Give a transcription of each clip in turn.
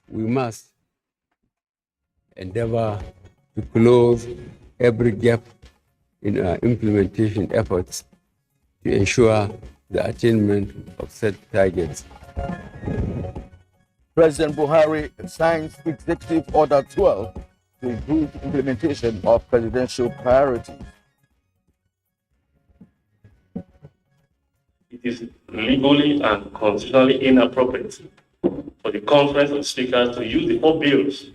We must endeavor to close every gap in our implementation efforts to ensure the attainment of set targets. President Buhari signs Executive Order 12 to improve implementation of presidential priorities. It is legally and constitutionally inappropriate for the Conference of Speakers to use the 4 bills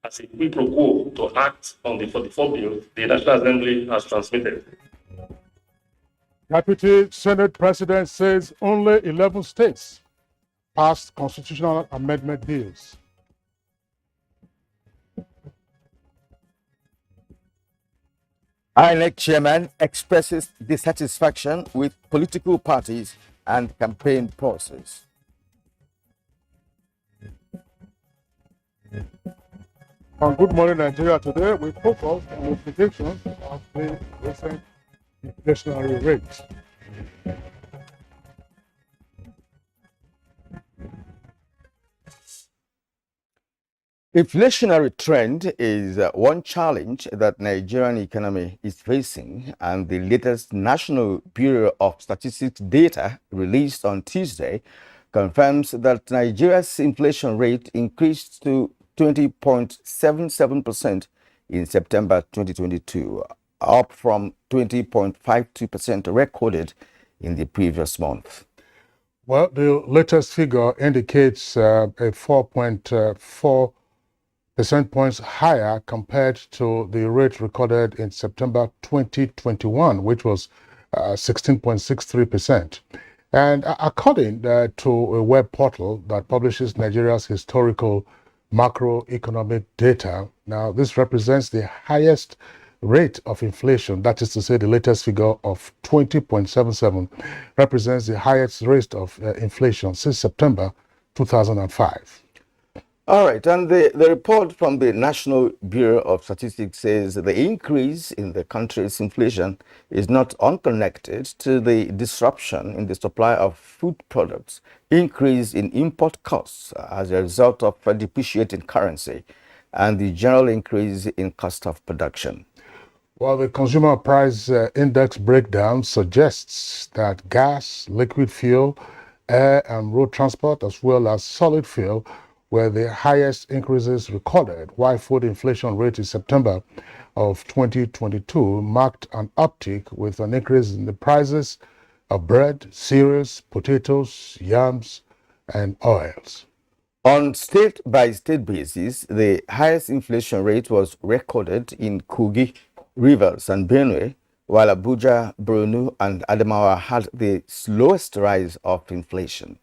as a quid pro quo to act on the 44 bills the National Assembly has transmitted. Deputy Senate President says only 11 states passed constitutional amendment bills. INEC chairman expresses dissatisfaction with political parties and campaign process. On Good Morning Nigeria today, we focus on the implications of the recent inflationary rate. Inflationary trend is one challenge that Nigerian economy is facing, and the latest National Bureau of Statistics data released on Tuesday confirms that Nigeria's inflation rate increased to 20.77% in September 2022, up from 20.52% recorded in the previous month. Well, the latest figure indicates a 4.4 percent points higher compared to the rate recorded in September 2021, which was 16.63%. And according to a web portal that publishes Nigeria's historical macroeconomic data, now this represents the highest rate of inflation. That is to say, the latest figure of 20.77 represents the highest rate of inflation since September 2005. All right, and the report from the National Bureau of Statistics says the increase in the country's inflation is not unconnected to the disruption in the supply of food products, increase in import costs as a result of a depreciating currency, and the general increase in cost of production. Well, the Consumer Price Index breakdown suggests that gas, liquid fuel, air and road transport, as well as solid fuel, were the highest increases recorded, while food inflation rate in September of 2022 marked an uptick with an increase in the prices of bread, cereals, potatoes, yams, and oils. On state-by-state basis, the highest inflation rate was recorded in Kogi, Rivers, and Benue, while Abuja, Borno, and Adamawa had the slowest rise of inflation.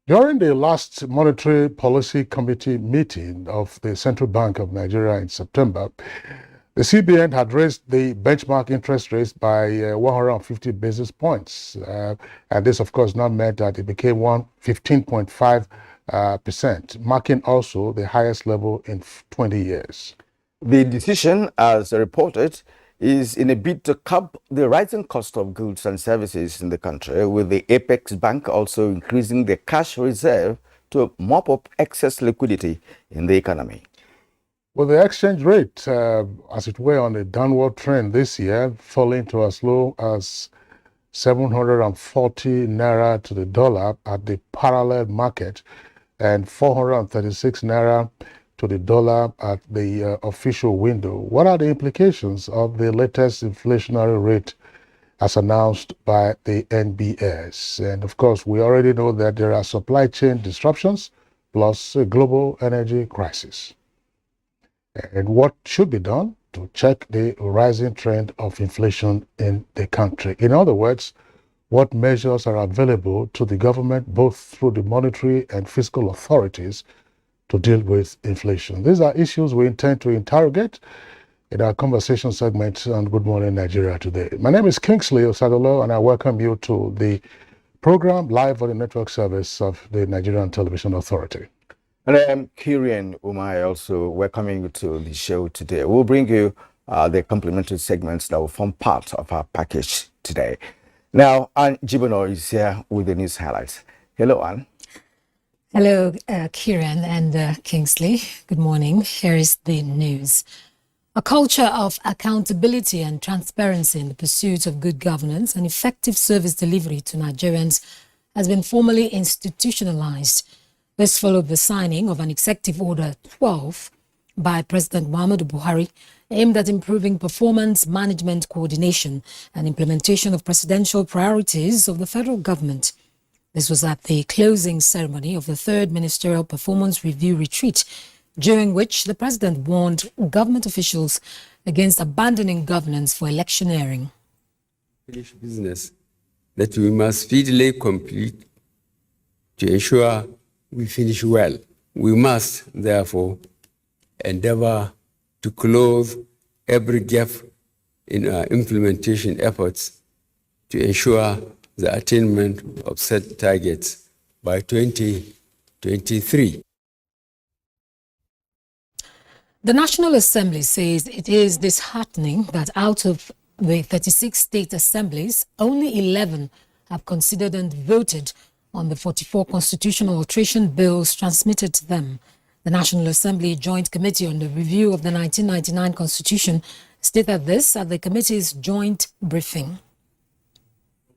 During the last Monetary Policy Committee meeting of the Central Bank of Nigeria in September, the CBN had raised the benchmark interest rates by 150 basis points. And this, of course, not meant that it became 15.5%, marking also the highest level in 20 years. The decision, as reported, is in a bid to curb the rising cost of goods and services in the country, with the Apex Bank also increasing the cash reserve to mop up excess liquidity in the economy. Well, the exchange rate, as it were, on a downward trend this year, falling to as low as 740 naira to the dollar at the parallel market and 436 naira to the dollar at the official window. What are the implications of the latest inflationary rate as announced by the NBS? And of course, we already know that there are supply chain disruptions plus a global energy crisis. And what should be done to check the rising trend of inflation in the country? In other words, what measures are available to the government, both through the monetary and fiscal authorities, to deal with inflation? These are issues we intend to interrogate in our conversation segment on Good Morning Nigeria today. My name is Kingsley Osadolo, and I welcome you to the program live on the network service of the Nigerian Television Authority. And I am Kirian Umai, also welcoming you to the show today. We'll bring you the complementary segments that will form part of our package today. Now, Anne Jibono is here with the news highlights. Hello, Anne. Hello, Kieran and Kingsley. Good morning. Here is the news. A culture of accountability and transparency in the pursuit of good governance and effective service delivery to Nigerians has been formally institutionalized. This followed the signing of an Executive Order 12 by President Muhammadu Buhari, aimed at improving performance, management, coordination, and implementation of presidential priorities of the federal government. This was at the closing ceremony of the third Ministerial Performance Review Retreat, during which the president warned government officials against abandoning governance for electioneering. Business that we must speedily complete to ensure we finish well. We must, therefore, endeavor to close every gap in our implementation efforts to ensure the attainment of set targets by 2023. The National Assembly says it is disheartening that out of the 36 state assemblies, only 11 have considered and voted on the 44 constitutional alteration bills transmitted to them. The National Assembly Joint Committee on the Review of the 1999 Constitution stated this at the committee's joint briefing.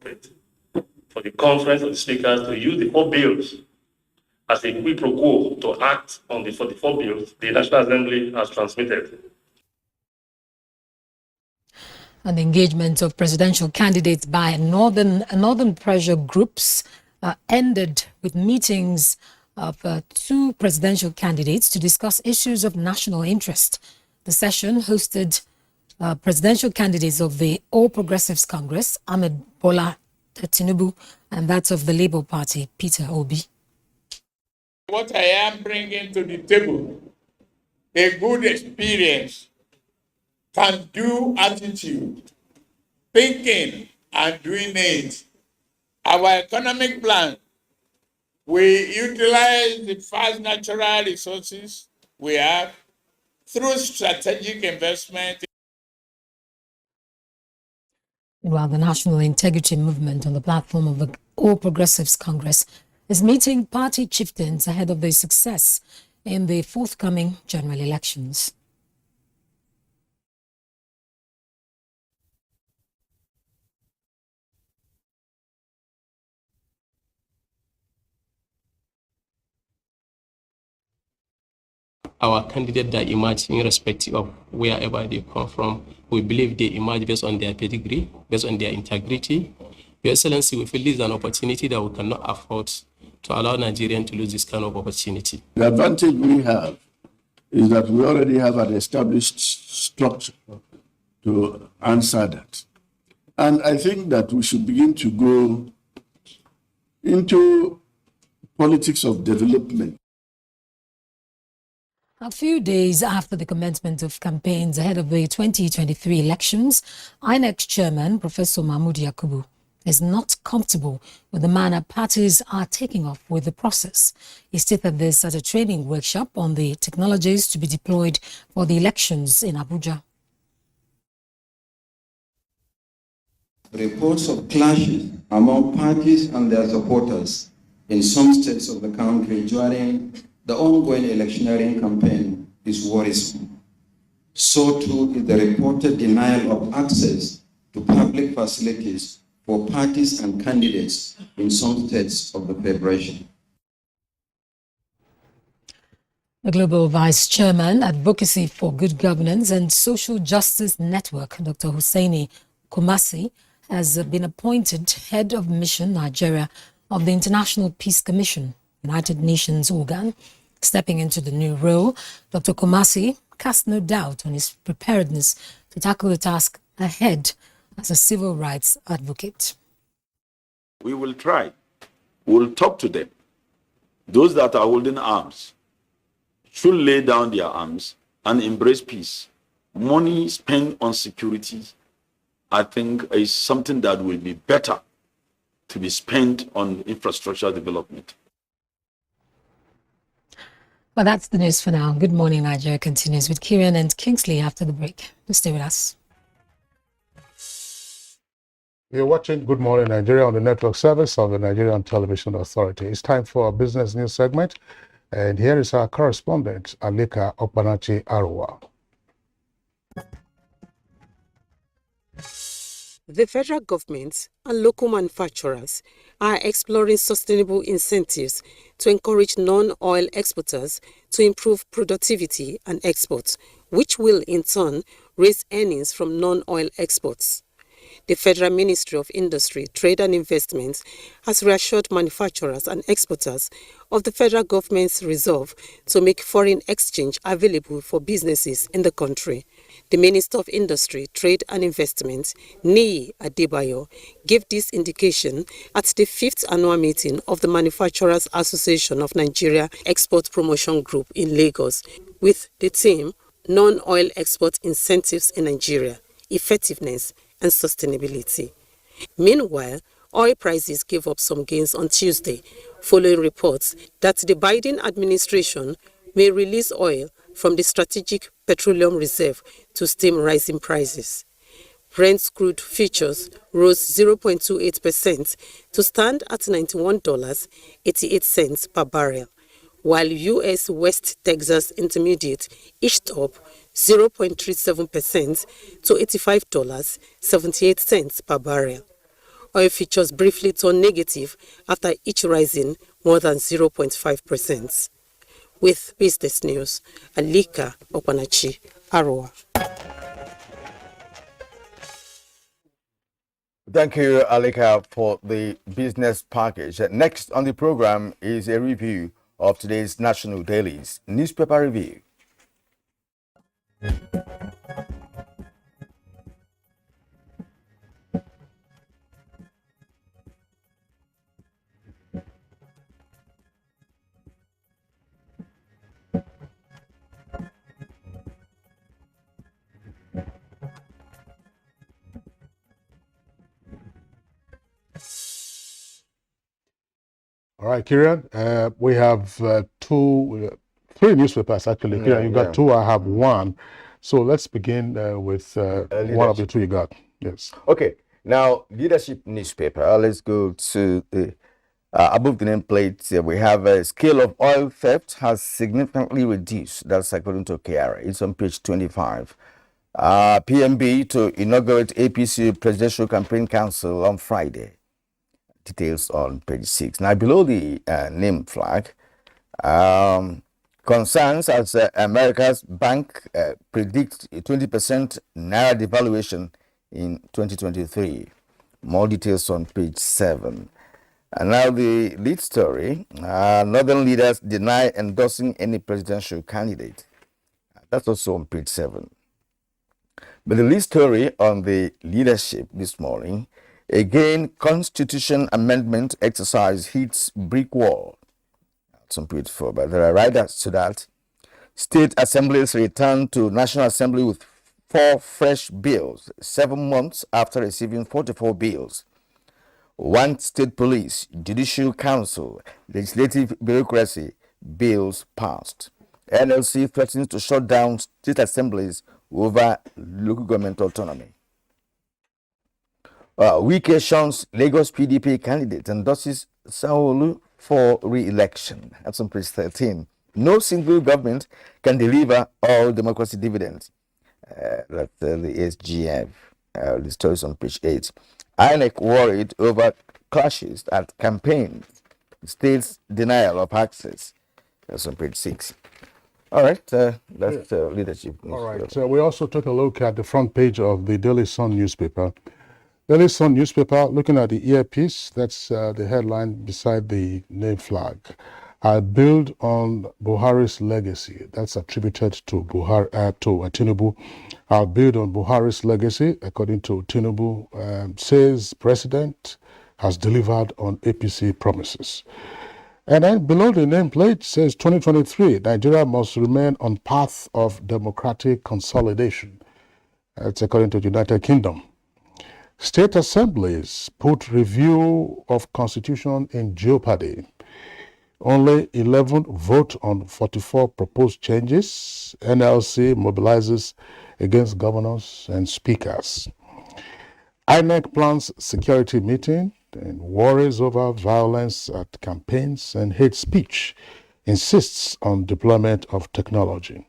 For the Conference of the Speakers to use the 4 bills as a quid pro quo to act on the 44 bills the National Assembly has transmitted. And the engagement of presidential candidates by northern pressure groups ended with meetings of 2 presidential candidates to discuss issues of national interest. The session hosted presidential candidates of the All Progressives Congress, Ahmed Bola Tinubu, and that of the Labour Party, Peter Obi. What I am bringing to the table, a good experience, can-do attitude, thinking and doing it. Our economic plan, we utilize the vast natural resources we have through strategic investment. While the National Integrity Movement on the platform of the All Progressives Congress is meeting party chieftains ahead of their success in the forthcoming general elections. Our candidates that emerge, irrespective of wherever they come from, we believe they emerge based on their pedigree, based on their integrity. Your Excellency, we feel this is an opportunity that we cannot afford to allow Nigerians to lose this kind of opportunity. The advantage we have is that we already have an established structure to answer that. And I think that we should begin to go into politics of development. A few days after the commencement of campaigns ahead of the 2023 elections, INEC Chairman Professor Mahmood Yakubu is not comfortable with the manner parties are taking off with the process. He stated this at a training workshop on the technologies to be deployed for the elections in Abuja. Reports of clashes among parties and their supporters in some states of the country during the ongoing electioneering campaign is worrisome. So too is the reported denial of access to public facilities for parties and candidates in some states of the Federation. The Global Vice Chairman, Advocacy for Good Governance and Social Justice Network, Dr. Hussaini Kumasi, has been appointed Head of Mission Nigeria of the International Peace Commission, United Nations organ. Stepping into the new role, Dr. Kumasi cast no doubt on his preparedness to tackle the task ahead as a civil rights advocate. We will try. We will talk to them. Those that are holding arms should lay down their arms and embrace peace. Money spent on security, I think, is something that will be better to be spent on infrastructure development. Well, that's the news for now. Good Morning Nigeria continues with Kieran and Kingsley after the break. Just stay with us. You're watching Good Morning Nigeria on the network service of the Nigerian Television Authority. It's time for our business news segment, and here is our correspondent, Alika Okpanachi Arua. The federal government and local manufacturers are exploring sustainable incentives to encourage non-oil exporters to improve productivity and exports, which will in turn raise earnings from non-oil exports. The Federal Ministry of Industry, Trade and Investment has reassured manufacturers and exporters of the federal government's resolve to make foreign exchange available for businesses in the country. The Minister of Industry, Trade and Investment, Niyi Adebayo, gave this indication at the 5th annual meeting of the Manufacturers Association of Nigeria Export Promotion Group in Lagos with the theme Non-Oil Export Incentives in Nigeria, Effectiveness and Sustainability. Meanwhile, oil prices gave up some gains on Tuesday, following reports that the Biden administration may release oil from the Strategic Petroleum Reserve to stem rising prices. Brent crude futures rose 0.28% to stand at $91.88 per barrel, while U.S. West Texas Intermediate inched up 0.37% to $85.78 per barrel. Oil futures briefly turned negative after each rising more than 0.5%. With Business News, Alika Okpanachi Arua. Thank you, Alika, for the business package. Next on the program is a review of today's national dailies. Newspaper review. All right, Kieran, we have three newspapers actually. Kieran, you got two, I have one. So let's begin with one of the two you got. Yes. Okay. Now, leadership newspaper. Let's go to the above the nameplate. We have a scale of oil theft has significantly reduced. That's according to KRA. It's on page 25. PMB to inaugurate APC Presidential Campaign Council on Friday. Details on page 6. Now, below the name flag, concerns as America's bank predicts a 20% naira devaluation in 2023. More details on page 7. And now the lead story, Northern leaders deny endorsing any presidential candidate. That's also on page 7. But the lead story on the leadership this morning, again, Constitution Amendment exercise hits brick wall. That's on page 4. But there are riders to that. State assemblies return to National Assembly with 4 fresh bills, 7 months after receiving 44 bills. 1 state police, judicial council, legislative bureaucracy, bills passed. NLC threatens to shut down state assemblies over local government autonomy. Wike shuns Lagos PDP candidate endorses Sanwo-Olu for re-election. That's on page 13. No single government can deliver all democracy dividends. That's the SGF. The story is on page 8. INEC worried over clashes at campaigns. State's denial of access. That's on page 6. All right, that's leadership. All right, so we also took a look at the front page of the Daily Sun newspaper. Daily Sun newspaper, looking at the earpiece, that's the headline beside the name flag. I build on Buhari's legacy. That's attributed to Tinubu. I'll build on Buhari's legacy, according to Tinubu, says president has delivered on APC promises. And then below the nameplate says 2023, Nigeria must remain on path of democratic consolidation. That's according to the United Kingdom. State assemblies put review of constitution in jeopardy. Only 11 vote on 44 proposed changes. NLC mobilizes against governors and speakers. INEC plans security meeting and worries over violence at campaigns and hate speech. Insists on deployment of technology.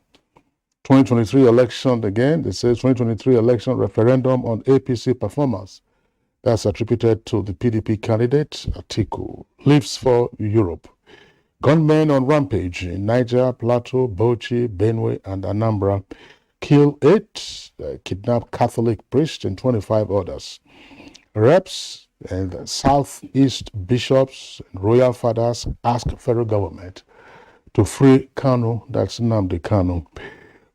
2023 election again, it says 2023 election referendum on APC performance. That's attributed to the PDP candidate, Atiku. Leaves for Europe. Gunmen on rampage in Niger, Plateau, Bauchi, Benue, and Anambra kill 8, kidnap Catholic priest and 25 others. Reps and Southeast bishops and royal fathers ask federal government to free Kanu, that's Nnamdi Kanu.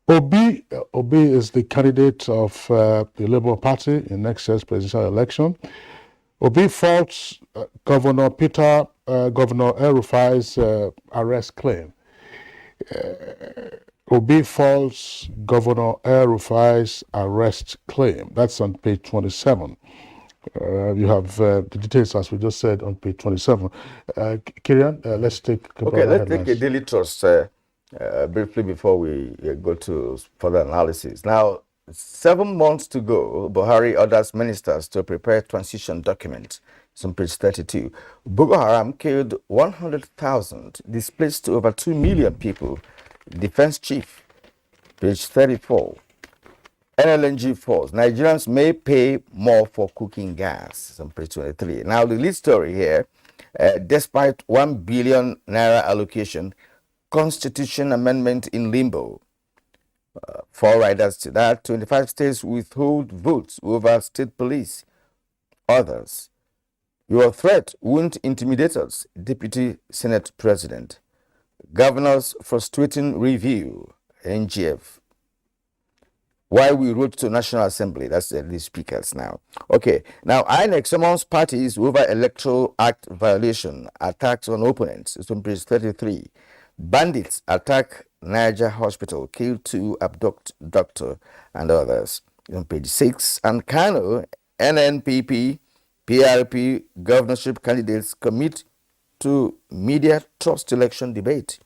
Obi is the candidate of the Labour Party in next year's presidential election. Obi faults Governor El-Rufai's arrest claim. Obi faults Governor El-Rufai's arrest claim. That's on page 27. You have the details, as we just said, on page 27. Kirian, let's take a daily trust briefly before we go to further analysis. Now, 7 months to go, Buhari orders ministers to prepare transition documents. It's on page 32. Boko Haram killed 100,000, displaced over 2 million people. Defense chief, page 34. NLNG falls. Nigerians may pay more for cooking gas. It's on page 23. Now, the lead story here, despite 1 billion naira allocation, Constitution amendment in limbo. 4 riders to that. 25 states withhold votes over state police. Others. Your threat won't intimidate us, Deputy Senate President. Governors frustrating review, NGF. Why we wrote to National Assembly, that's the speakers now. Okay, now INEC summons parties over Electoral Act violation, attacks on opponents. It's on page 33. Bandits attack Niger hospital, kill 2, abduct doctor and others. On page 6. And Kano, NNPP, PRP governorship candidates commit to media trust election debate.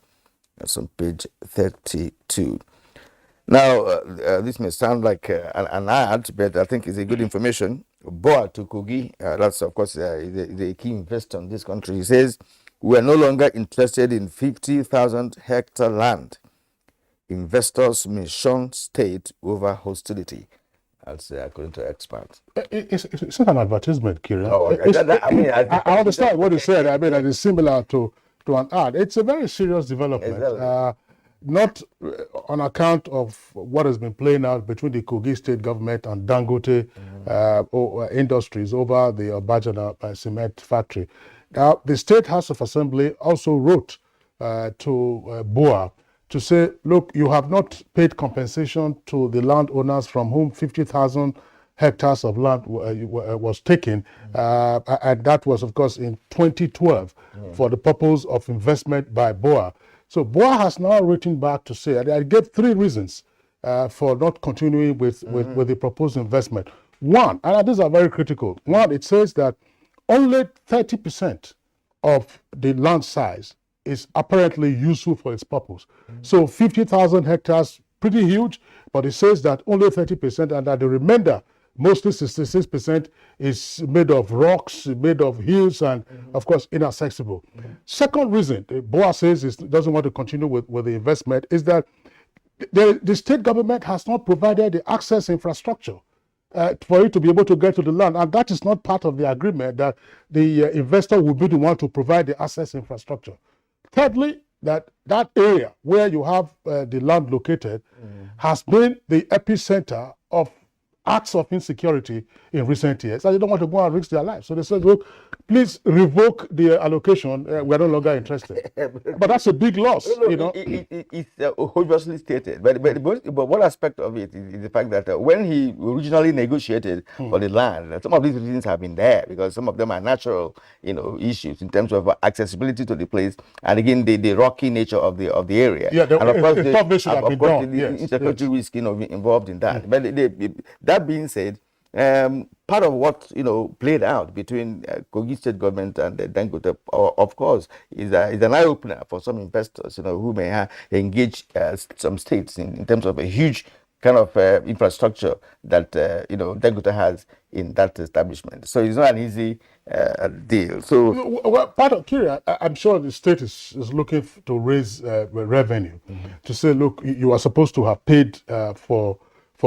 That's on page 32. Now, this may sound like an ad, but I think it's a good information. Boa to Kogi, that's of course the key investor in this country. He says, we are no longer interested in 50,000 hectare land. Investors may shun state over hostility. That's according to experts. It's not an advertisement, Kira. I understand what you said. I mean, it is similar to an ad. It's a very serious development. Exactly. Not on account of what has been playing out between the Kogi state government and Dangote Industries over the Abuja cement factory. Now, the State House of Assembly also wrote to BOA to say, look, you have not paid compensation to the landowners from whom 50,000 hectares of land was taken. And that was, of course, in 2012 for the purpose of investment by BOA. So BOA has now written back to say, I gave 3 reasons for not continuing with the proposed investment. One, and these are very critical. One, it says that only 30% of the land size is apparently useful for its purpose. So 50,000 hectares, pretty huge, but it says that only 30% and that the remainder, mostly 66%, is made of rocks, made of hills, and of course inaccessible. Second reason, BOA says it doesn't want to continue with the investment is that the state government has not provided the access infrastructure for it to be able to get to the land. And that is not part of the agreement that the investor will be the one to provide the access infrastructure. Thirdly, that area where you have the land located has been the epicenter of acts of insecurity in recent years, and they don't want to go and risk their lives. So they said, look, please revoke the allocation. We're no longer interested. But that's a big loss, you know. It's obviously stated. But one aspect of it is the fact that when he originally negotiated for the land, some of these reasons have been there because some of them are natural, issues in terms of accessibility to the place, and again the rocky nature of the area. Yeah, and of course the insecurity risk involved in that. But that being said, part of what played out between Kogi State government and the Dangote, of course, is an eye opener for some investors, who may engage some states in terms of a huge kind of infrastructure that Dangote has in that establishment. So it's not an easy deal. So, well, part of Kyria, I'm sure the state is looking to raise revenue, to say, look, you are supposed to have paid for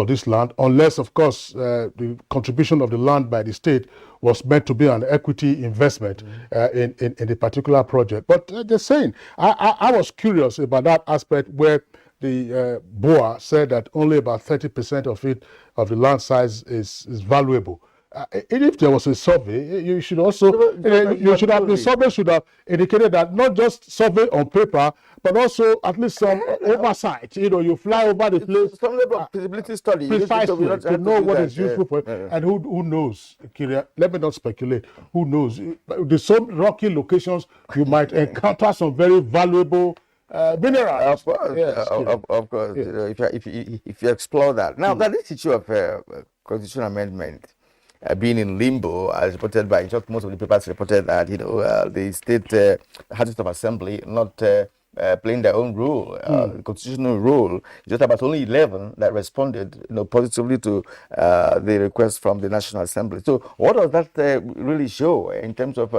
this land, unless, of course, the contribution of the land by the state was meant to be an equity investment in a particular project. But they're saying, I was curious about that aspect where the BOA said that only about 30% of the land size is valuable. If there was a survey, you should also the survey should have indicated that, not just survey on paper, but also at least some oversight. You fly over the place, some level of feasibility study, precisely to know what is useful for it. And who knows, Kyria, let me not speculate. Who knows? The some rocky locations, you might encounter some very valuable minerals. Of course, yes, of course. Yes. If you explore that. Now, that this issue of constitutional amendment being in limbo, as reported by most of the papers reported that the state Houses of Assembly not playing their own role, the constitutional role. Just about only 11 that responded, positively to the request from the National Assembly. So, what does that really show in terms of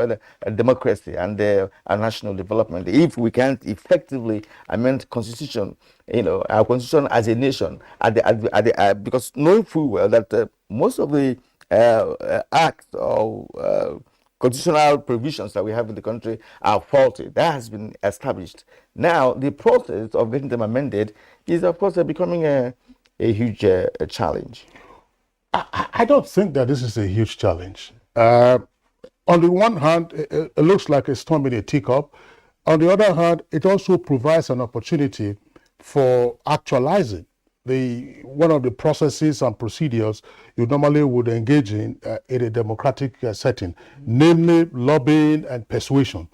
democracy and national development? If we can't effectively amend constitution, our constitution as a nation, because knowing full well that most of the acts or constitutional provisions that we have in the country are faulty. That has been established. Now, the process of getting them amended is, of course, becoming a huge challenge. I don't think that this is a huge challenge. On the one hand, it looks like a storm in a teacup. On the other hand, it also provides an opportunity for actualizing one of the processes and procedures you normally would engage in a democratic setting, namely lobbying and persuasion.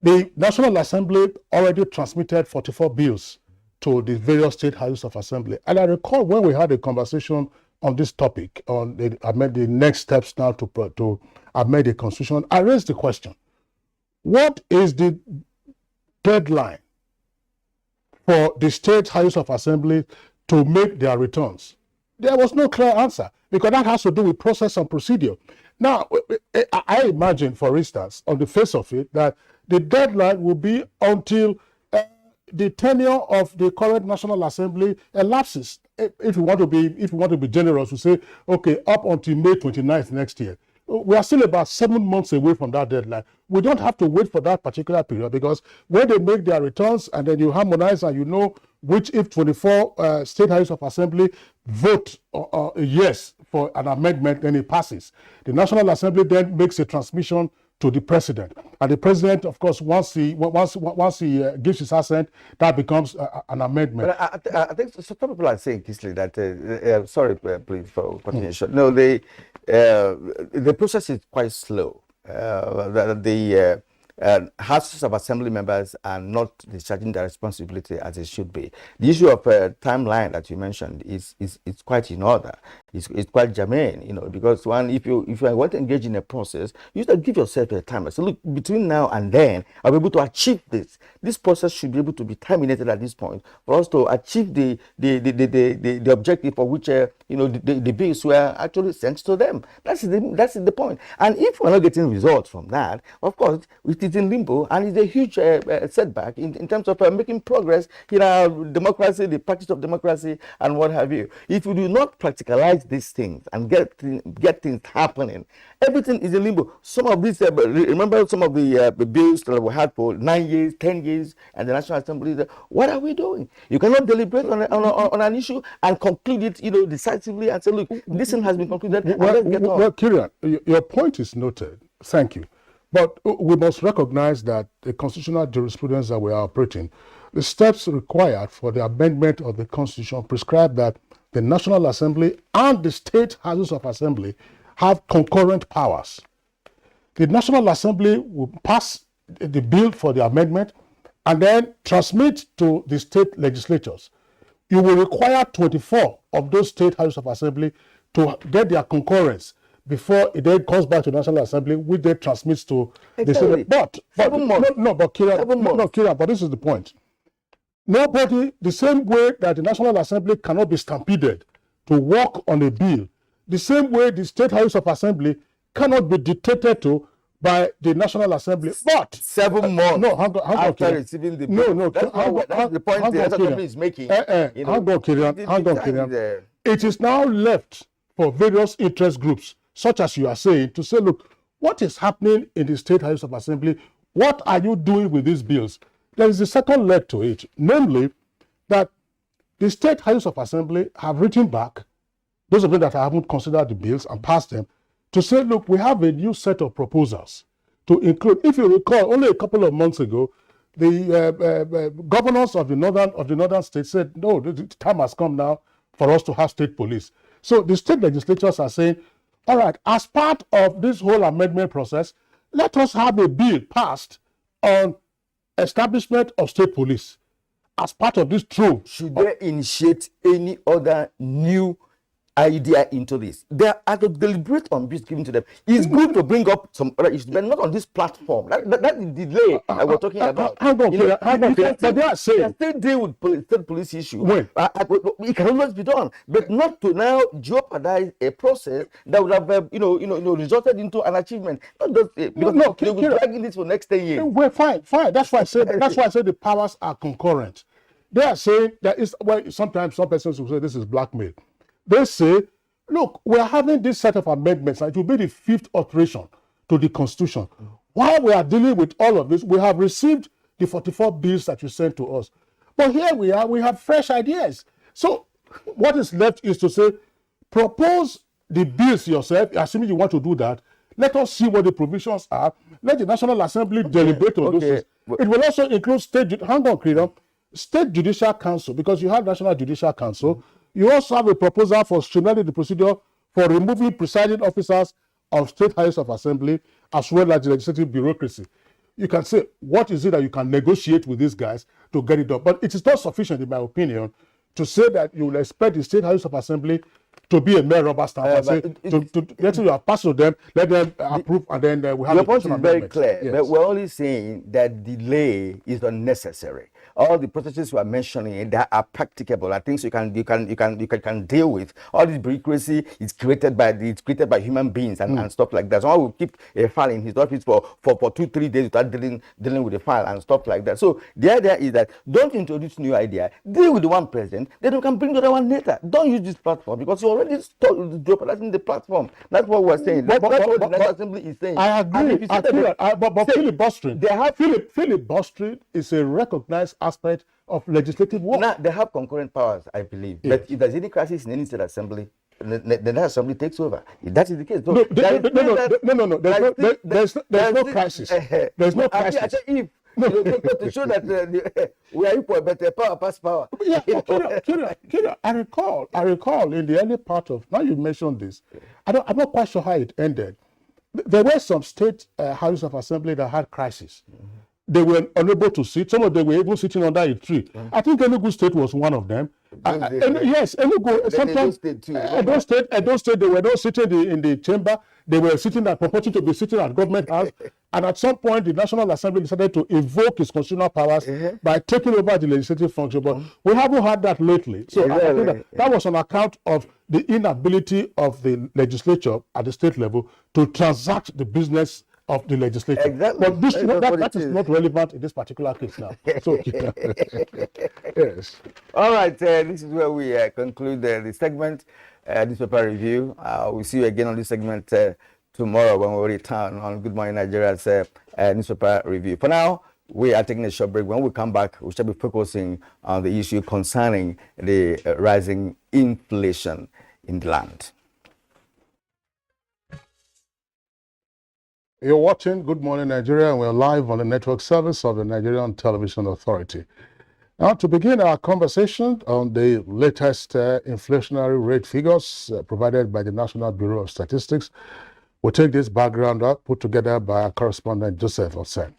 The National Assembly already transmitted 44 bills to the various state houses of assembly. And I recall when we had a conversation on this topic, on the next steps now to amend the constitution, I raised the question, what is the deadline for the state houses of assembly to make their returns? There was no clear answer, because that has to do with process and procedure. Now, I imagine, for instance, on the face of it, that the deadline will be until the tenure of the current National Assembly elapses. If you want to be generous, we say, okay, up until May 29th next year. We are still about 7 months away from that deadline. We don't have to wait for that particular period, because when they make their returns and then you harmonize and you know which, if 24 state houses of assembly vote yes for an amendment, then it passes. The National Assembly then makes a transmission to the president, and the president, of course, once he gives his assent, that becomes an amendment. But I think some people are saying, Kisley, that sorry, please, for continuation. No, the process is quite slow. The Houses of Assembly members are not discharging their responsibility as it should be. The issue of timeline that you mentioned is quite in order. It's quite germane, because if you want to engage in a process, you have to give yourself a time. So look, between now and then, I'll be able to achieve this. This process should be able to be terminated at this point for us to achieve the objective for which the bills were actually sent to them. That's the point. And if we're not getting results from that, of course, it is in limbo, and it's a huge setback in terms of making progress in our democracy, the practice of democracy, and what have you. If we do not practicalize these things and get things happening, everything is in limbo. Some of these, remember some of the bills that we had for 9 years, 10 years, and the National Assembly. What are we doing? You cannot deliberate on an issue and conclude it, decisively, and say, look, this thing has been concluded. Well, Kyria, your point is noted. Thank you. But we must recognize that the constitutional jurisprudence that we are operating, the steps required for the amendment of the Constitution prescribe that the National Assembly and the state houses of assembly have concurrent powers. The National Assembly will pass the bill for the amendment and then transmit to the state legislatures. You will require 24 of those state houses of assembly to get their concurrence before it then comes back to the National Assembly, which then transmits to the Senate. But Kira, but this is the point. Nobody, the same way that the National Assembly cannot be stampeded to work on a bill, the same way the State House of Assembly cannot be dictated to by the National Assembly. But 7 months no, hang on, after receiving the bill. No, that's the point the National Assembly is making. Hang on, Kirian. It is now left for various interest groups, such as you are saying, to say, look, what is happening in the State House of Assembly? What are you doing with these bills? There is a second leg to it, namely that the State House of Assembly have written back, those of them that haven't considered the bills and passed them, to say, look, we have a new set of proposals to include. If you recall, only a couple of months ago, the governors of the northern states said, no, the time has come now for us to have state police. So the state legislatures are saying, all right, as part of this whole amendment process, let us have a bill passed on establishment of state police as part of this trove. Should they initiate any other new idea into this? They are to deliberate on this given to them. It's good to bring up some other issues, but not on this platform. That is the delay that we're talking about. But they are saying they still deal with state police issue. It can always be done, but not to now jeopardize a process that would have resulted into an achievement. Not just because they will be dragging this for next 10 years. Well, fine. That's why I said the powers are concurrent. They are saying that is sometimes some persons will say this is blackmail. They say, look, we are having this set of amendments, and it will be the 5th alteration to the Constitution. While we are dealing with all of this, we have received the 44 bills that you sent to us. But here we are, we have fresh ideas. So what is left is to say, propose the bills yourself, assuming you want to do that. Let us see what the provisions are. Let the National Assembly deliberate on those things. It will also include state judicial council, because you have National Judicial Council. You also have a proposal for streamlining the procedure for removing presiding officers of State House of Assembly, as well as the legislative bureaucracy. You can say, what is it that you can negotiate with these guys to get it done? But it is not sufficient, in my opinion, to say that you will expect the State House of Assembly to be a mere rubber stamp and say, let you pass to them, let them approve, and then we have. Your point is very clear, but we're only saying that delay is unnecessary. All the processes we are mentioning that are practicable, are things you can deal with. All this bureaucracy is created by human beings and stuff like that. So I will keep a file in his office for 2-3 days without dealing with the file and stuff like that. So the idea is that don't introduce new idea, deal with the one present, then you can bring the other one later. Don't use this platform because you already jeopardizing the platform. That's what we're saying. That's what the National Assembly is saying. I agree. But filibustering is a recognized aspect of legislative work. Now, they have concurrent powers, I believe. Yes. But if there's any crisis in any state assembly, the National Assembly takes over. If that is the case. No. There's no crisis. There's no crisis. To show that we are equal, but power pass power. Yeah, Kira, I recall in the early part of, now you mentioned this, I'm not quite sure how it ended. There were some state House of Assembly that had crisis. They were unable to sit. Some of them were even sitting under a tree. I think Enugu State was one of them. Yes, Enugu. Sometimes Edo State, they were not sitting in the chamber. They were purporting to be sitting at government house. And at some point, the National Assembly decided to invoke its constitutional powers by taking over the legislative function. But we haven't had that lately. So I think that was on account of the inability of the legislature at the state level to transact the business of the legislature. Exactly. But that is not relevant in this particular case now. So, yes. All right, this is where we conclude the segment, newspaper review. We'll see you again on this segment tomorrow when we return on Good Morning Nigeria's newspaper review. For now, we are taking a short break. When we come back, we shall be focusing on the issue concerning the rising inflation in the land. You're watching Good Morning Nigeria, and we're live on the network service of the Nigerian Television Authority. Now, to begin our conversation on the latest inflationary rate figures provided by the National Bureau of Statistics, we'll take this background up, put together by our correspondent Joseph Osen.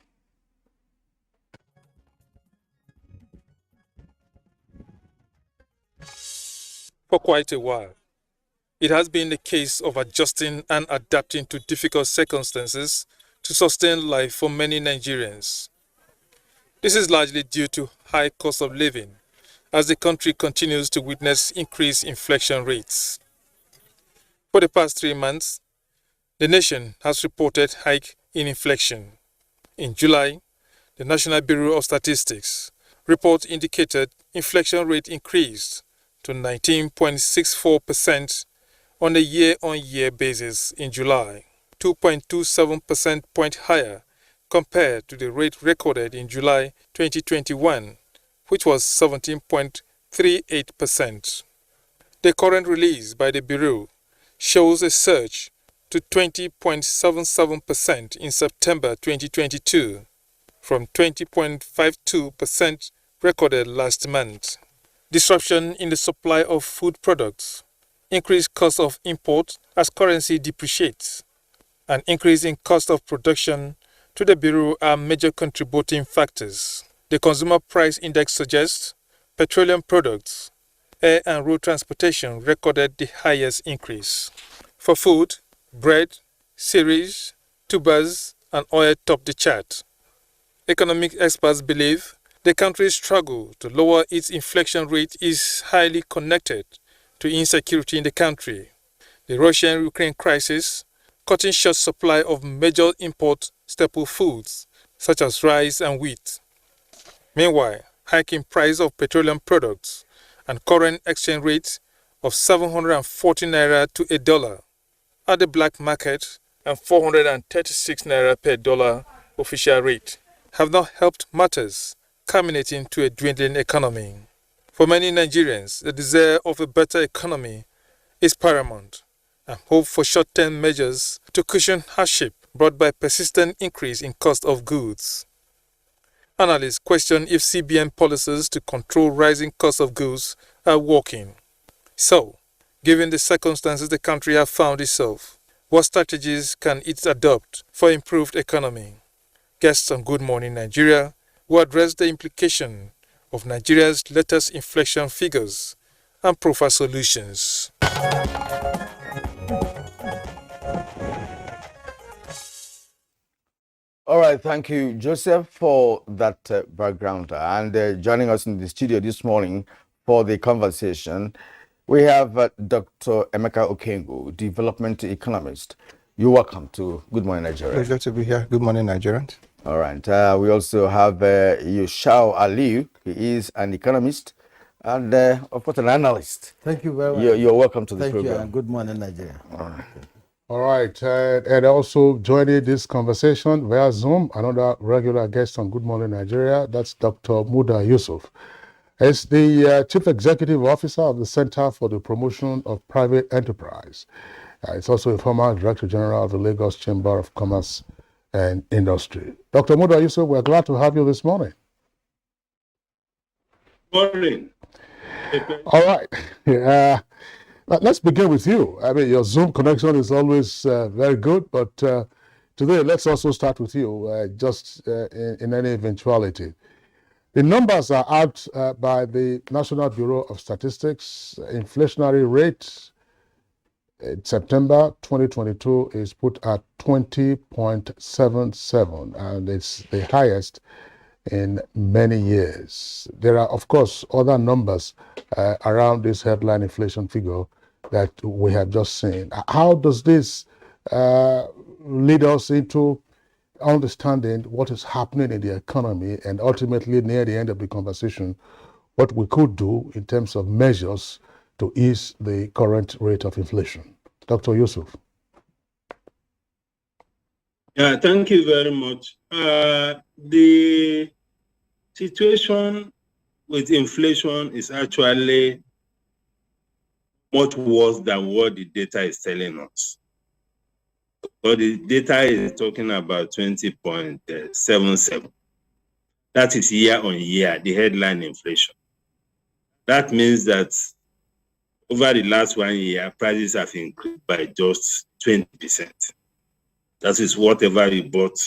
For quite a while, It has been the case of adjusting and adapting to difficult circumstances to sustain life for many Nigerians. This is largely due to high cost of living, as the country continues to witness increased inflation rates. For the past 3 months, the nation has reported hike in inflation. In July, the National Bureau of Statistics report indicated inflation rate increased to 19.64% on a year-on-year basis in July, 2.27 percentage point higher compared to the rate recorded in July 2021, which was 17.38%. The current release by the Bureau shows a surge to 20.77% in September 2022 from 20.52% recorded last month. Disruption in the supply of food products, increased cost of import as currency depreciates, and increase in cost of production to the Bureau are major contributing factors. The Consumer Price Index suggests petroleum products, air and road transportation recorded the highest increase. For food, bread, cereals, tubers, and oil topped the chart. Economic experts believe the country's struggle to lower its inflation rate is highly connected to insecurity in the country. The Russian-Ukraine crisis, cutting short supply of major import staple foods such as rice and wheat. Meanwhile, hiking price of petroleum products and current exchange rate of 740 naira to a dollar at the black market and 436 naira per dollar official rate have not helped matters, culminating to a dwindling economy. For many Nigerians, the desire of a better economy is paramount, and hope for short-term measures to cushion hardship brought by persistent increase in cost of goods. Analysts question if CBN policies to control rising cost of goods are working. So, given the circumstances the country has found itself, what strategies can it adopt for improved economy? Guests on Good Morning Nigeria will address the implication of Nigeria's latest inflation figures and profile solutions. All right, thank you, Joseph, for that background. And joining us in the studio this morning for the conversation, we have Dr. Emeka Okengu, development economist. You're welcome to Good Morning Nigeria. Pleasure to be here. Good morning, Nigerians. All right. We also have Yushao Aliu. He is an economist and, of course, an analyst. Thank you very much. You're welcome to the Thank program. you, and good morning, Nigeria. All right. All right, and also joining this conversation via Zoom, another regular guest on Good Morning Nigeria, that's Dr. Muda Yusuf. He's the Chief Executive Officer of the Center for the Promotion of Private Enterprise. He's also a former Director General of the Lagos Chamber of Commerce and Industry. Dr. Muda Yusuf, we're glad to have you this morning. Morning. All right. Let's begin with you. I mean, your Zoom connection is always very good, but today let's also start with you, just in any eventuality. The numbers are out by the National Bureau of Statistics. Inflationary rate in September 2022 is put at 20.77, and it's the highest in many years. There are, of course, other numbers around this headline inflation figure that we have just seen. How does this lead us into understanding what is happening in the economy, and ultimately, near the end of the conversation, what we could do in terms of measures to ease the current rate of inflation? Dr. Yusuf. Yeah, thank you very much. The situation with inflation is actually much worse than what the data is telling us. But the data is talking about 20.77. That is year on year, the headline inflation. That means that over the last 1 year, prices have increased by just 20%. That is whatever we bought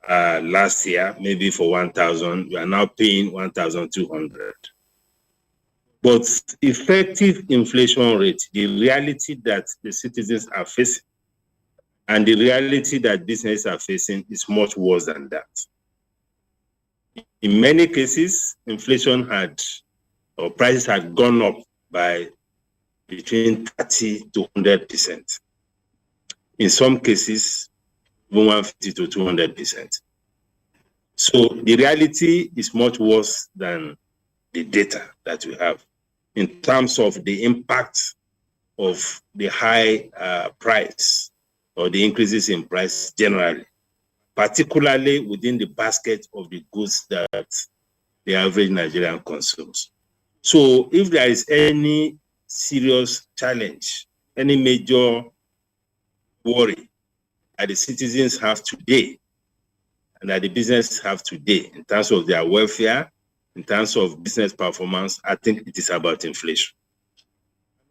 last year, maybe for 1,000, we are now paying 1,200. But effective inflation rate, the reality that the citizens are facing and the reality that businesses are facing is much worse than that. In many cases, inflation or prices had gone up by between 30 to 100%. In some cases, 150 to 200%. So the reality is much worse than the data that we have in terms of the impact of the high price or the increases in price generally, particularly within the basket of the goods that the average Nigerian consumes. So if there is any serious challenge, any major worry that the citizens have today and that the businesses have today in terms of their welfare, in terms of business performance, I think it is about inflation.